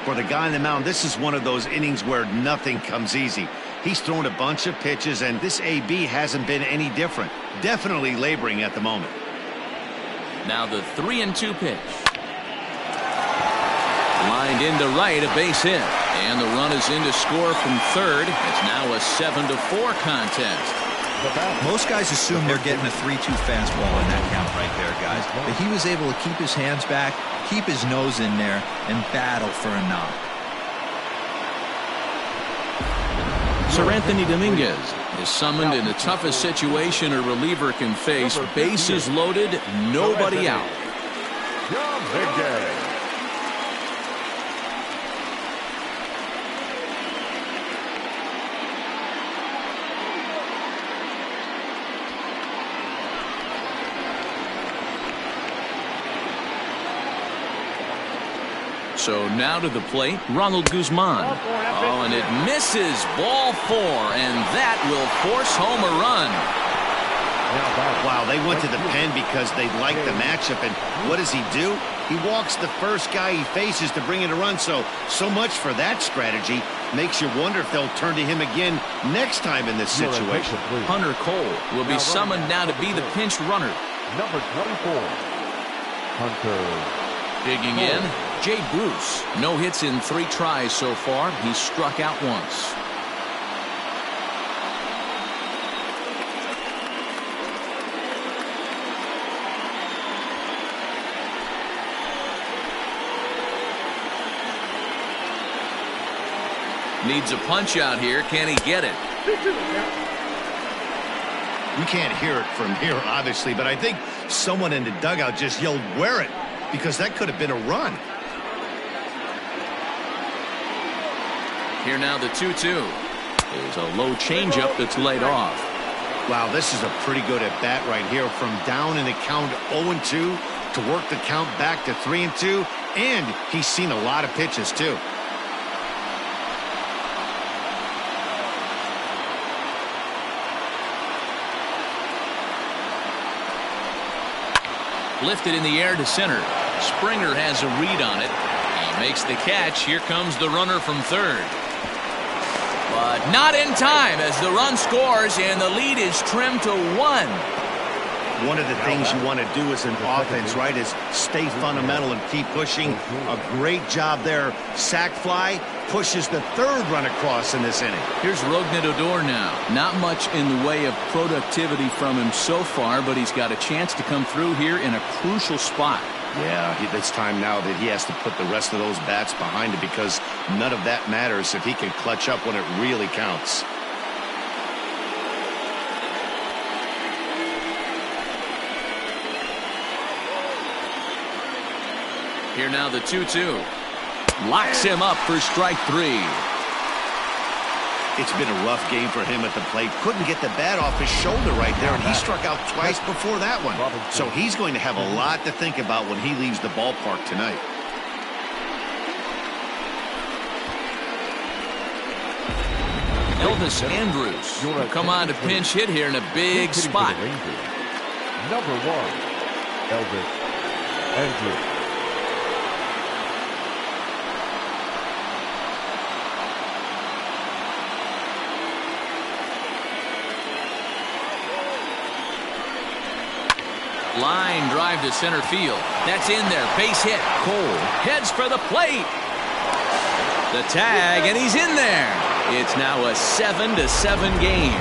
For the guy on the mound, this is one of those innings where nothing comes easy. He's thrown a bunch of pitches, and this AB hasn't been any different. Definitely laboring at the moment. Now the 3-2 pitch. Lined into right, a base hit. And the run is in to score from third. It's now a 7-4 contest. Most guys assume they're getting a 3-2 fastball in that count right there, guys. But he was able to keep his hands back, keep his nose in there, and battle for a knock. Sir Anthony Dominguez is summoned in the toughest situation a reliever can face. Bases loaded, nobody out. So now to the plate, Ronald Guzman. Oh, and it misses. Ball 4, and that will force home a run. Wow, they went to the pen because they liked the matchup, and what does he do? He walks the first guy he faces to bring in a run, so much for that strategy. Makes you wonder if they'll turn to him again next time in this situation. Hunter Cole will be summoned now to be the pinch runner. Number 24, Hunter. Digging in, Jay Bruce. No hits in 3 tries so far. He's struck out once. Needs a punch out here. Can he get it? We can't hear it from here, obviously, but I think someone in the dugout just yelled, "Wear it," because that could have been a run. Here now the 2-2 is a low changeup that's laid off. Wow, this is a pretty good at-bat right here. From down in the count 0-2 to work the count back to 3-2. And he's seen a lot of pitches, too. Lifted in the air to center. Springer has a read on it. He makes the catch. Here comes the runner from third. But not in time as the run scores and the lead is trimmed to 1. One of the things you want to do as an offense, right, is stay fundamental and keep pushing. A great job there. Sac fly pushes the third run across in this inning. Here's Rougned Odor now. Not much in the way of productivity from him so far, but he's got a chance to come through here in a crucial spot. Yeah, it's time now that he has to put the rest of those bats behind him because none of that matters if he can clutch up when it really counts. Here now the 2-2. Locks him up for strike 3. It's been a rough game for him at the plate. Couldn't get the bat off his shoulder right there, and he struck out twice before that one. So he's going to have a lot to think about when he leaves the ballpark tonight. Elvis Andrus will come on to pinch hit here in a big spot. Number 1, Elvis Andrus. Line drive to center field. That's in there. Base hit. Cole heads for the plate. The tag, and he's in there. It's now a 7-7 game.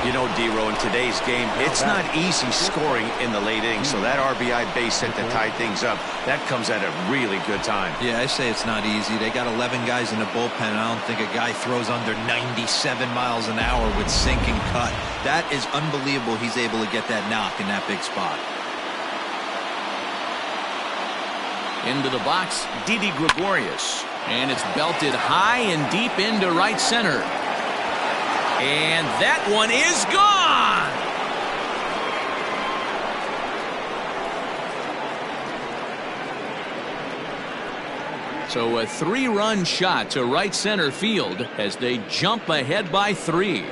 You know, D-Row, in today's game, it's not easy scoring in the late innings, so that RBI base hit to tie things up, that comes at a really good time. Yeah, I say it's not easy. They got 11 guys in the bullpen. I don't think a guy throws under 97 miles an hour with sink and cut. That is unbelievable he's able to get that knock in that big spot. Into the box, Didi Gregorius. And it's belted high and deep into right center. And that one is gone! So a 3-run shot to right center field as they jump ahead by 3.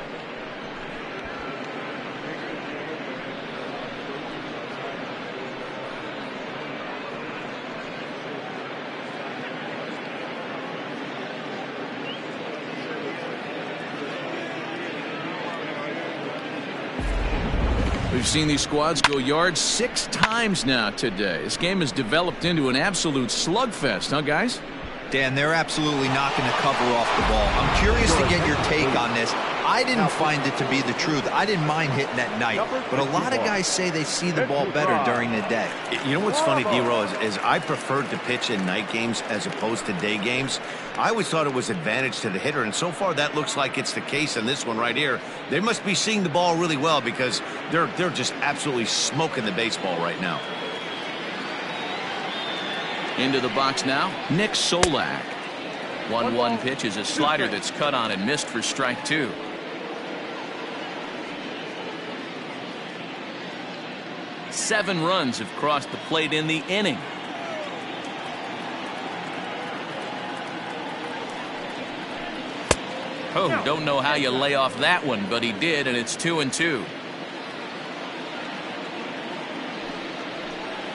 We've seen these squads go yards 6 times now today. This game has developed into an absolute slugfest, huh, guys? Dan, they're absolutely knocking the cover off the ball. I'm curious to get your take on this. I didn't find it to be the truth. I didn't mind hitting at night, but a lot of guys say they see the ball better during the day. You know what's funny, D-Row, is I preferred to pitch in night games as opposed to day games. I always thought it was advantage to the hitter, and so far that looks like it's the case in this one right here. They must be seeing the ball really well because they're just absolutely smoking the baseball right now. Into the box now, Nick Solak. 1-1 pitch is a slider that's cut on and missed for strike 2. Seven runs have crossed the plate in the inning. Oh, don't know how you lay off that one, but he did, and it's 2-2.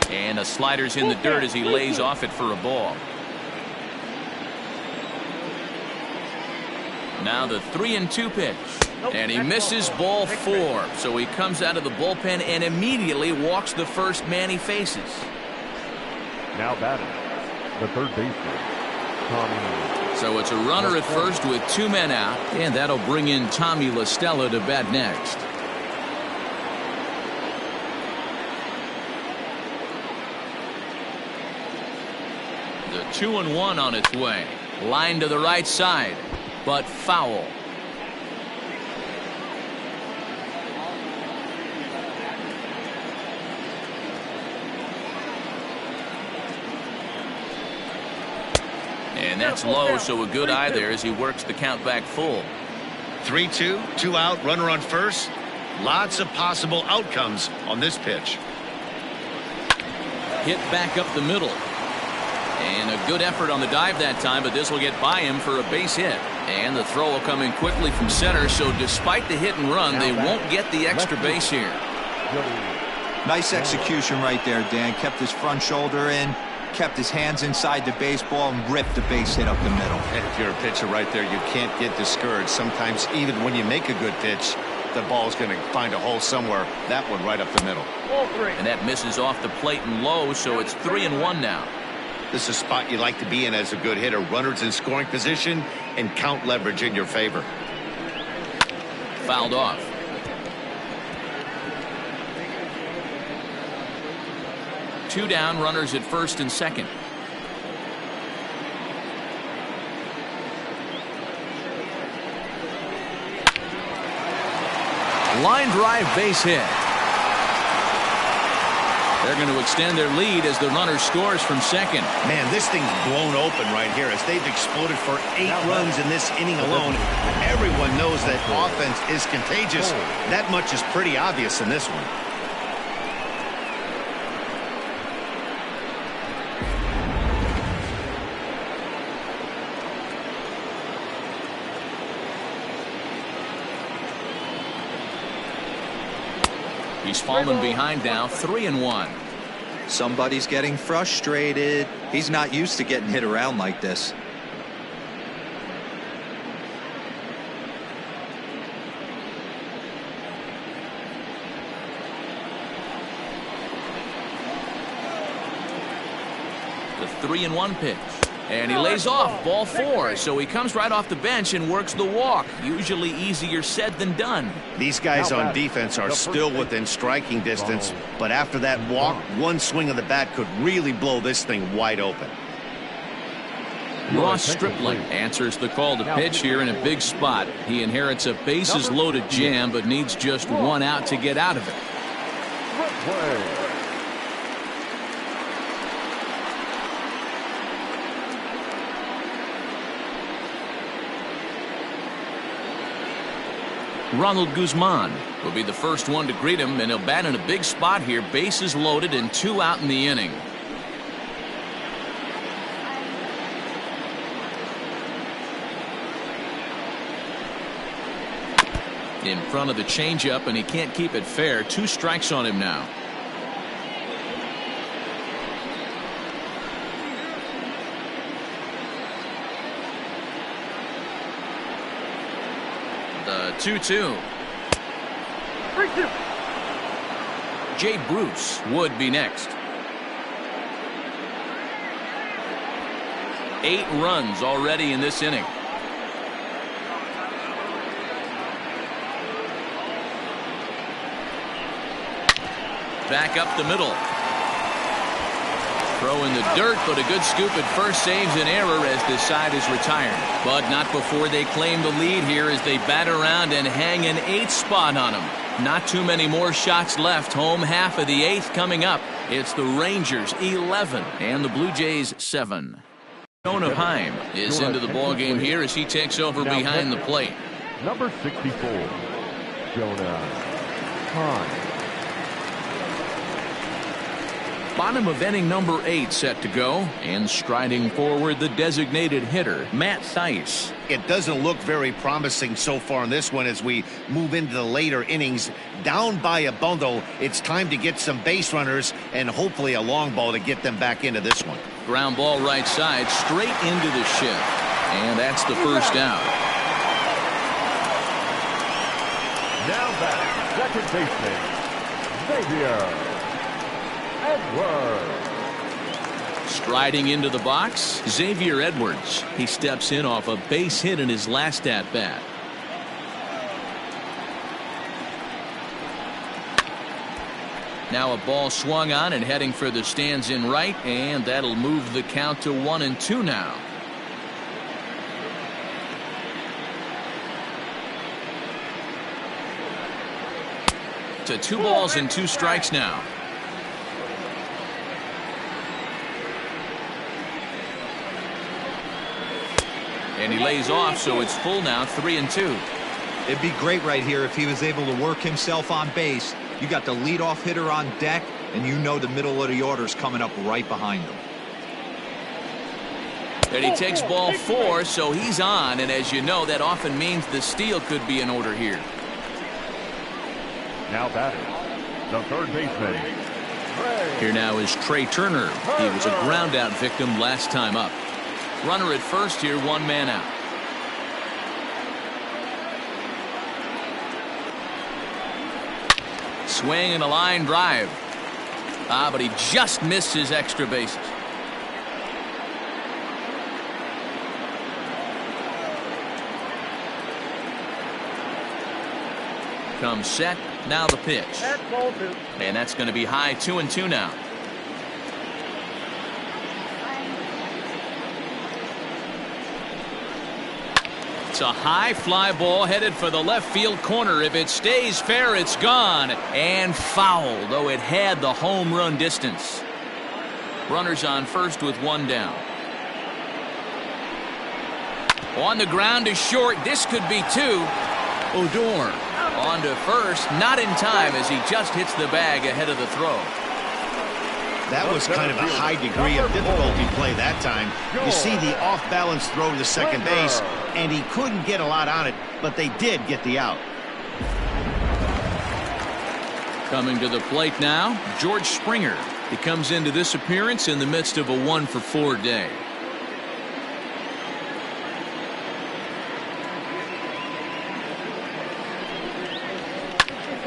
And a slider's in the dirt as he lays off it for a ball. Now the 3-2 pitch. And he misses ball 4. So he comes out of the bullpen and immediately walks the first man he faces. Now batting, the third baseman, Tommy. So it's a runner at first with 2 men out. And that'll bring in Tommy La Stella to bat next. The 2-1 on its way. Line to the right side, but foul. And that's low, so a good eye there as he works the count back full. 3-2, 2 out, runner on first. Lots of possible outcomes on this pitch. Hit back up the middle. And a good effort on the dive that time, but this will get by him for a base hit. And the throw will come in quickly from center, so despite the hit and run, they won't get the extra base here. Nice execution right there, Dan. Kept his front shoulder in, kept his hands inside the baseball, and ripped the base hit up the middle. And if you're a pitcher right there, you can't get discouraged. Sometimes even when you make a good pitch, the ball's going to find a hole somewhere. That one right up the middle. And that misses off the plate and low, so it's 3-1 now. This is a spot you like to be in as a good hitter. Runners in scoring position and count leverage in your favor. Fouled off. Two down, runners at first and second. Line drive base hit. They're going to extend their lead as the runner scores from second. Man, this thing's blown open right here as they've exploded for 8 runs in this inning alone. Everyone knows that offense is contagious. That much is pretty obvious in this one. He's fallen behind now, 3-1. Somebody's getting frustrated. He's not used to getting hit around like this. The 3-1 pitch. And he lays off, ball 4, so he comes right off the bench and works the walk. Usually easier said than done. These guys on defense are still within striking distance, but after that walk, one swing of the bat could really blow this thing wide open. Ross Stripling answers the call to pitch here in a big spot. He inherits a bases-loaded jam, but needs just one out to get out of it. Ronald Guzman will be the first one to greet him, and he'll bat in a big spot here. Bases loaded and 2 out in the inning. In front of the changeup, and he can't keep it fair. 2 strikes on him now. The 2-2. Jay Bruce would be next. 8 runs already in this inning. Back up the middle. Throw in the dirt, but a good scoop at first saves an error as this side is retired. But not before they claim the lead here as they bat around and hang an 8th spot on them. Not too many more shots left. Home half of the 8th coming up. It's the Rangers 11 and the Blue Jays 7. Jonah Heim is into the ballgame here as he takes over behind the plate. Number 64, Jonah Heim. Bottom of inning number 8 set to go, and striding forward the designated hitter, Matt Thaiss. It doesn't look very promising so far in this one as we move into the later innings. Down by a bundle, it's time to get some base runners and hopefully a long ball to get them back into this one. Ground ball right side, straight into the shift. And that's the first out. Now back, second baseman, Xavier Edwards. Striding into the box, Xavier Edwards. He steps in off a base hit in his last at-bat. Now a ball swung on and heading for the stands in right, and that'll move the count to 1-2 now. To 2 balls and 2 strikes now. And he lays off, so it's full now, 3-2. It'd be great right here if he was able to work himself on base. You got the leadoff hitter on deck, and you know the middle of the order is coming up right behind him. And he takes ball 4, so he's on, and as you know, that often means the steal could be in order here. Now batting, the third baseman. Here now is Trey Turner. He was a ground out victim last time up. Runner at first here, 1 man out. Swing and a line drive. But he just missed his extra bases. Comes set. Now the pitch. And that's going to be high, 2-2 now. It's a high fly ball headed for the left field corner. If it stays fair, it's gone. And foul, though it had the home run distance. Runners on first with 1 down. On the ground to short. This could be 2. Odor on to first, not in time as he just hits the bag ahead of the throw. That was kind of a high degree of difficulty play that time. You see the off-balance throw to second base, and he couldn't get a lot on it, but they did get the out. Coming to the plate now, George Springer. He comes into this appearance in the midst of a 1-for-4 day.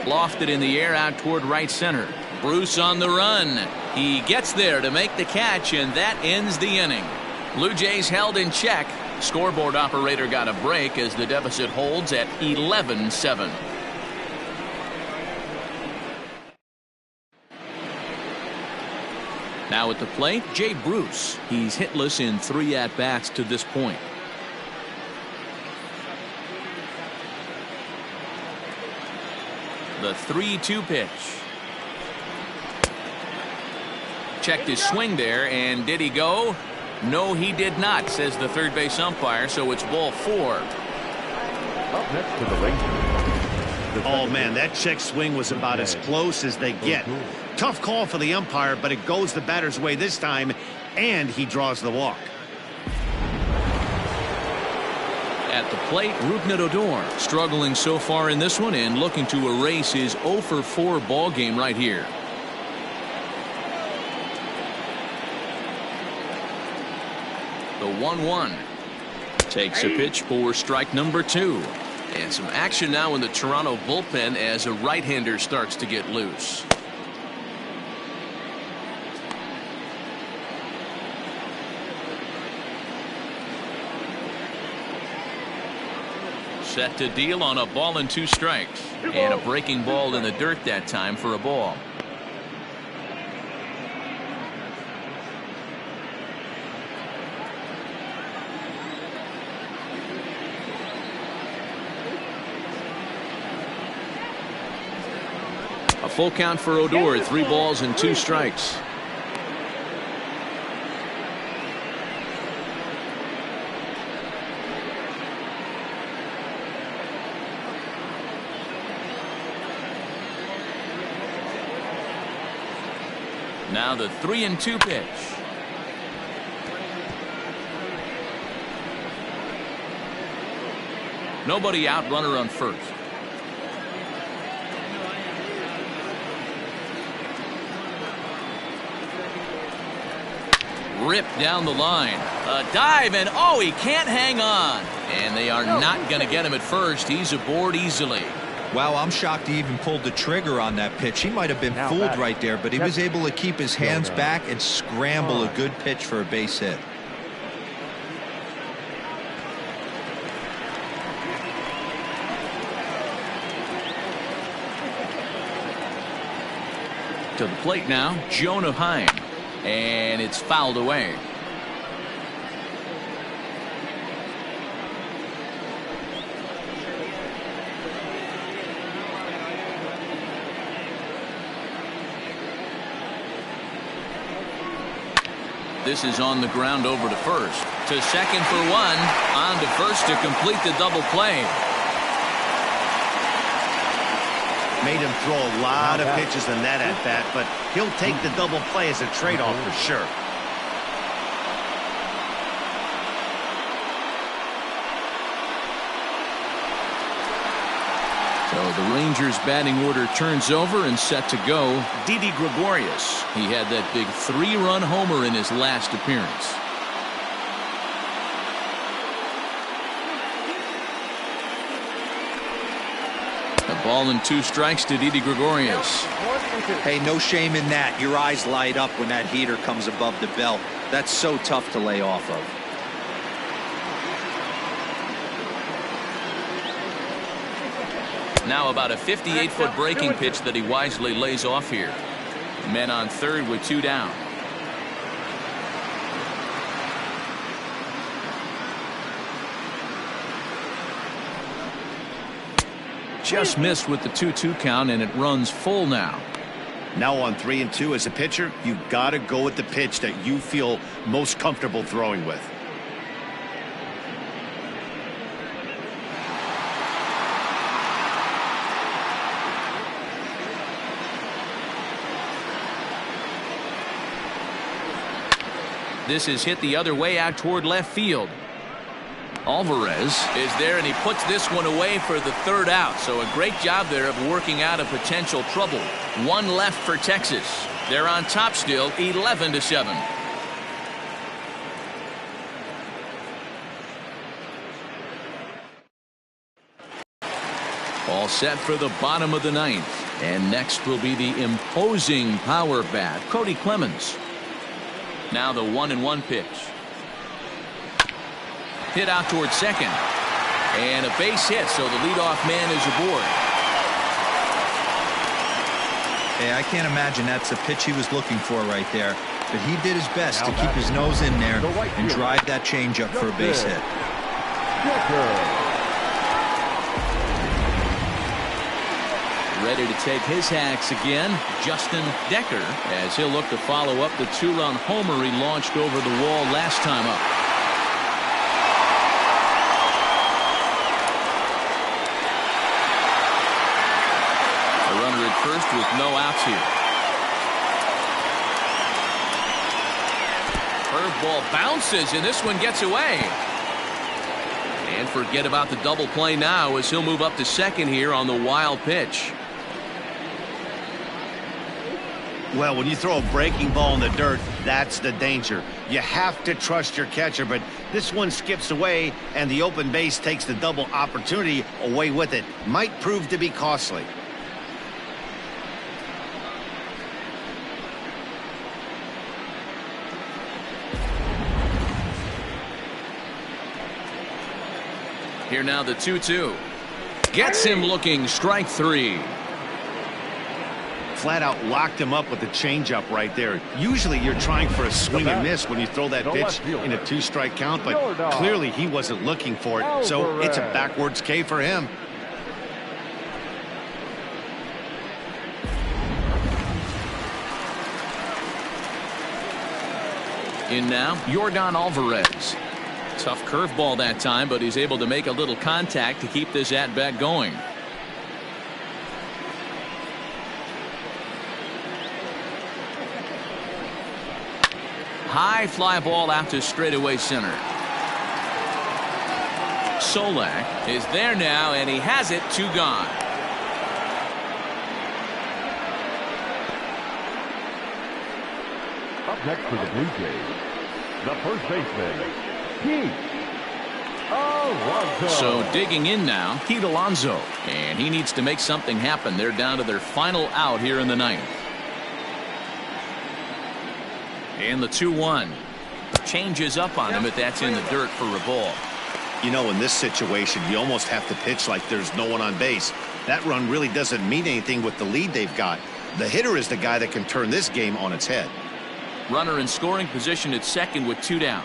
Lofted in the air out toward right center. Bruce on the run. He gets there to make the catch, and that ends the inning. Blue Jays held in check. Scoreboard operator got a break as the deficit holds at 11-7. Now at the plate, Jay Bruce. He's hitless in 3 at-bats to this point. The 3-2 pitch. Checked his swing there, and did he go? No, he did not, says the third base umpire, so it's ball 4. Up next to the Rangers. Oh, man, that check swing was about as close as they get. Tough call for the umpire, but it goes the batter's way this time, and he draws the walk. At the plate, Rougned Odor struggling so far in this one and looking to erase his 0-for-4 ball game right here. The 1-1 takes a pitch for strike number 2. And some action now in the Toronto bullpen as a right-hander starts to get loose. Set to deal on a ball and 2 strikes. And a breaking ball in the dirt that time for a ball. A full count for Odor, 3 balls and 2 strikes. Now the 3-2 pitch. Nobody out, runner on first. Ripped down the line. A dive, and oh, he can't hang on. And they are not going to get him at first. He's aboard easily. Wow, I'm shocked he even pulled the trigger on that pitch. He might have been fooled right there, but he was able to keep his hands back and scramble a good pitch for a base hit. To the plate now, Jonah Heim. And it's fouled away. This is on the ground over to first. To second for 1. On to first to complete the double play. Made him throw a lot of pitches in that at-bat, but he'll take the double play as a trade-off for sure. So the Rangers batting order turns over and set to go. Didi Gregorius. He had that big 3-run homer in his last appearance. A ball and 2 strikes to Didi Gregorius. Hey, no shame in that. Your eyes light up when that heater comes above the belt. That's so tough to lay off of. Now about a 58-foot breaking pitch that he wisely lays off here. Men on third with 2 down. Just missed with the 2-2 count, and it runs full now. Now on 3-2 as a pitcher, you've got to go with the pitch that you feel most comfortable throwing with. This is hit the other way out toward left field. Alvarez is there, and he puts this one away for the 3rd out. So a great job there of working out a potential trouble. 1 left for Texas. They're on top still, 11-7. All set for the bottom of the 9th. And next will be the imposing power bat, Cody Clemens. Now the 1-1 pitch. Hit out towards second. And a base hit, so the leadoff man is aboard. Hey, I can't imagine that's the pitch he was looking for right there. But he did his best to keep his nose in there and drive that changeup for a base hit. Ready to take his hacks again, Justin Decker, as he'll look to follow up the 2-run homer he launched over the wall last time up. A runner at first with no outs here. Curveball bounces, and this one gets away. And forget about the double play now as he'll move up to second here on the wild pitch. Well, when you throw a breaking ball in the dirt, that's the danger. You have to trust your catcher, but this one skips away, and the open base takes the double opportunity away with it. Might prove to be costly. Here now the 2-2. Gets him looking, strike 3. Flat out locked him up with the changeup right there. Usually you're trying for a swing and miss when you throw that pitch in a 2-strike count, but clearly he wasn't looking for it, so it's a backwards K for him. In now, Yordan Alvarez. Tough curveball that time, but he's able to make a little contact to keep this at-bat going. High fly ball out to straightaway center. Solak is there now, and he has it, 2 gone. Up next for the Blue Jays, the first baseman, Pete Alonso. So digging in now, Pete Alonso, and he needs to make something happen. They're down to their final out here in the 9th. And the 2-1 changes up on him, but that's in the dirt for a ball. You know, in this situation, you almost have to pitch like there's no one on base. That run really doesn't mean anything with the lead they've got. The hitter is the guy that can turn this game on its head. Runner in scoring position at second with 2 down.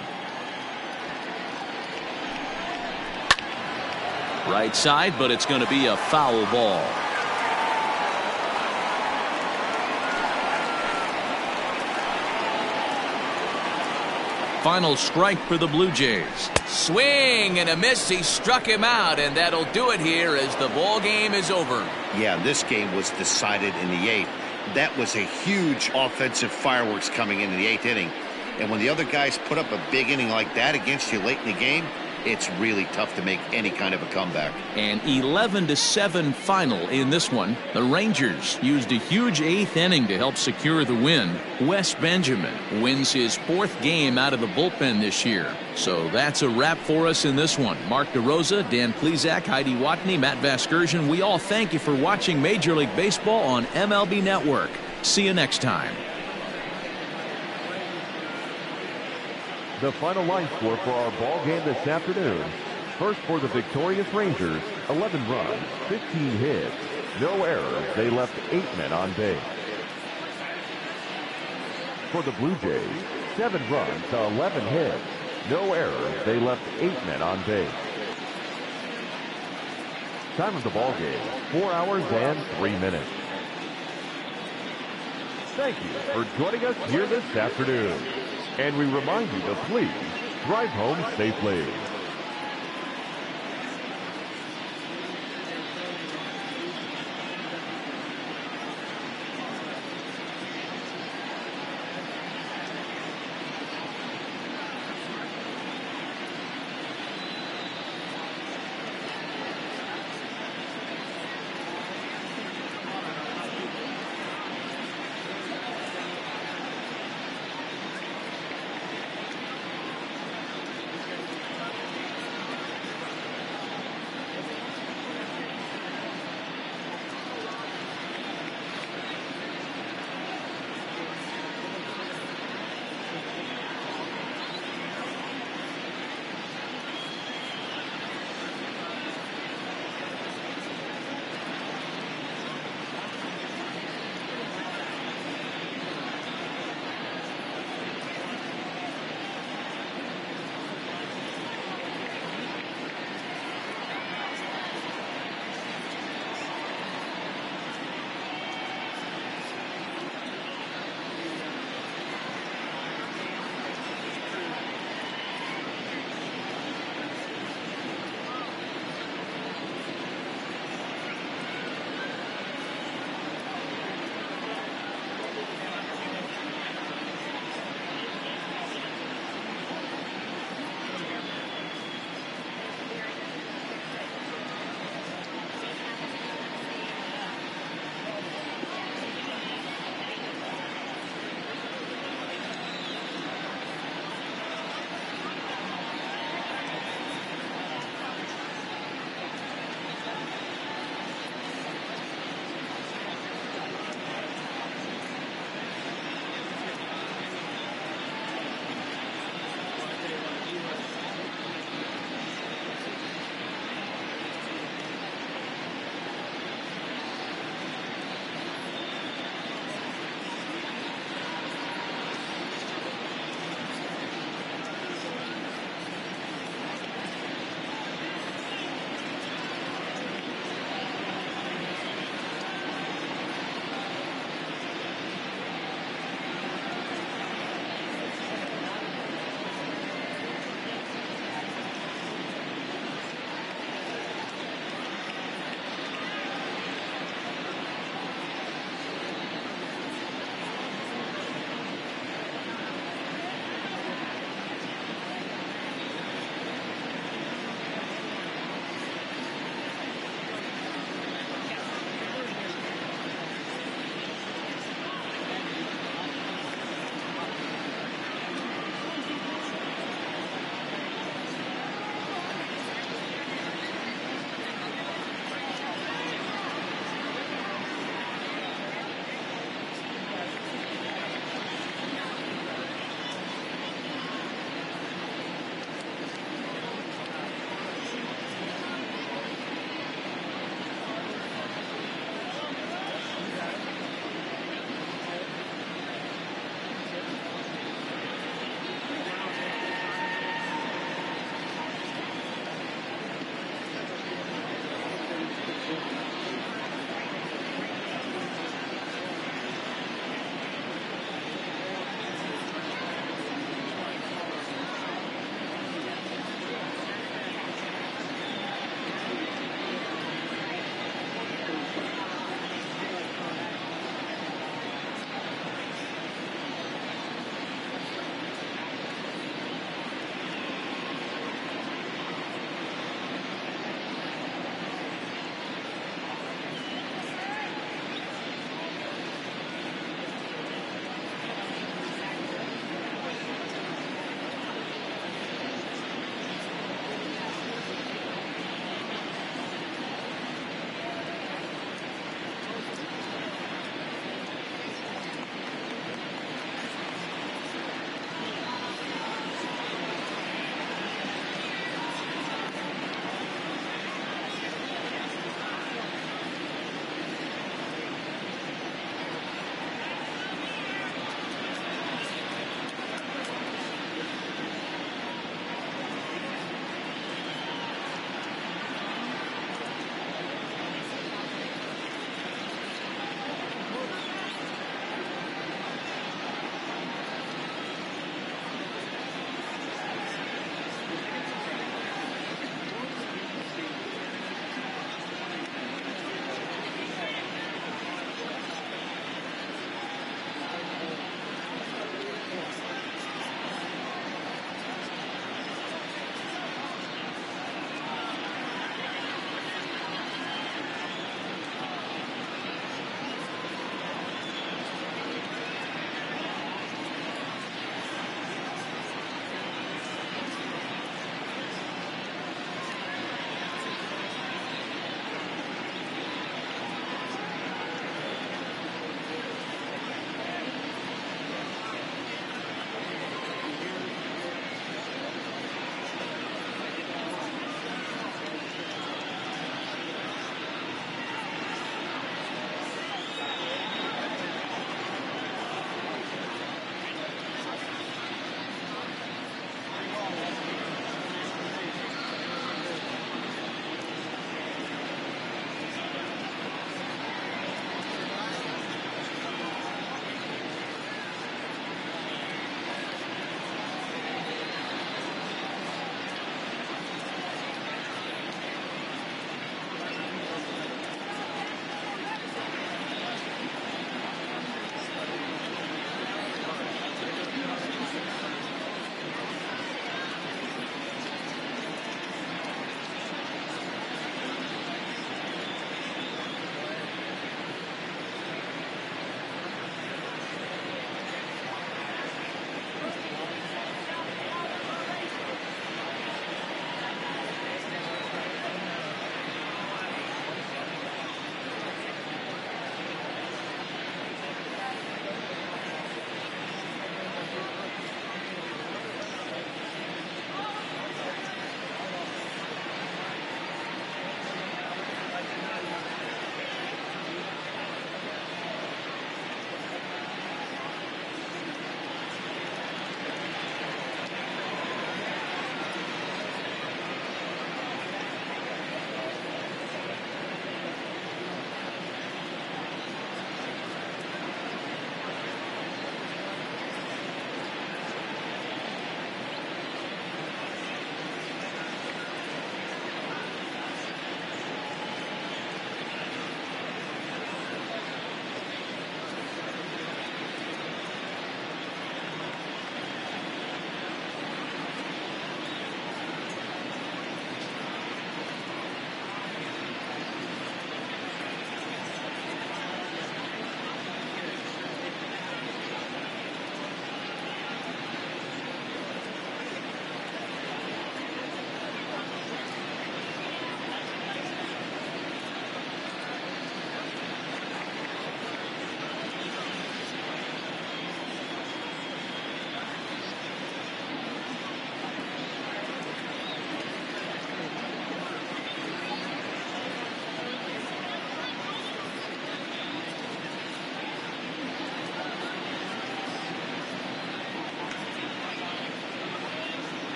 Right side, but it's going to be a foul ball. Final strike for the Blue Jays. Swing and a miss. He struck him out, and that'll do it here as the ball game is over. Yeah, this game was decided in the 8th. That was a huge offensive fireworks coming in the 8th inning. And when the other guys put up a big inning like that against you late in the game, it's really tough to make any kind of a comeback. An 11-7 final in this one. The Rangers used a huge 8th inning to help secure the win. Wes Benjamin wins his 4th game out of the bullpen this year. So that's a wrap for us in this one. Mark DeRosa, Dan Plesac, Heidi Watney, Matt Vasgersian, we all thank you for watching Major League Baseball on MLB Network. See you next time. The final line score for our ball game this afternoon. First for the victorious Rangers, 11 runs, 15 hits, no errors. They left 8 men on base. For the Blue Jays, 7 runs to 11 hits, no errors. They left 8 men on base. Time of the ball game, 4 hours and 3 minutes. Thank you for joining us here this afternoon. And we remind you to please drive home safely.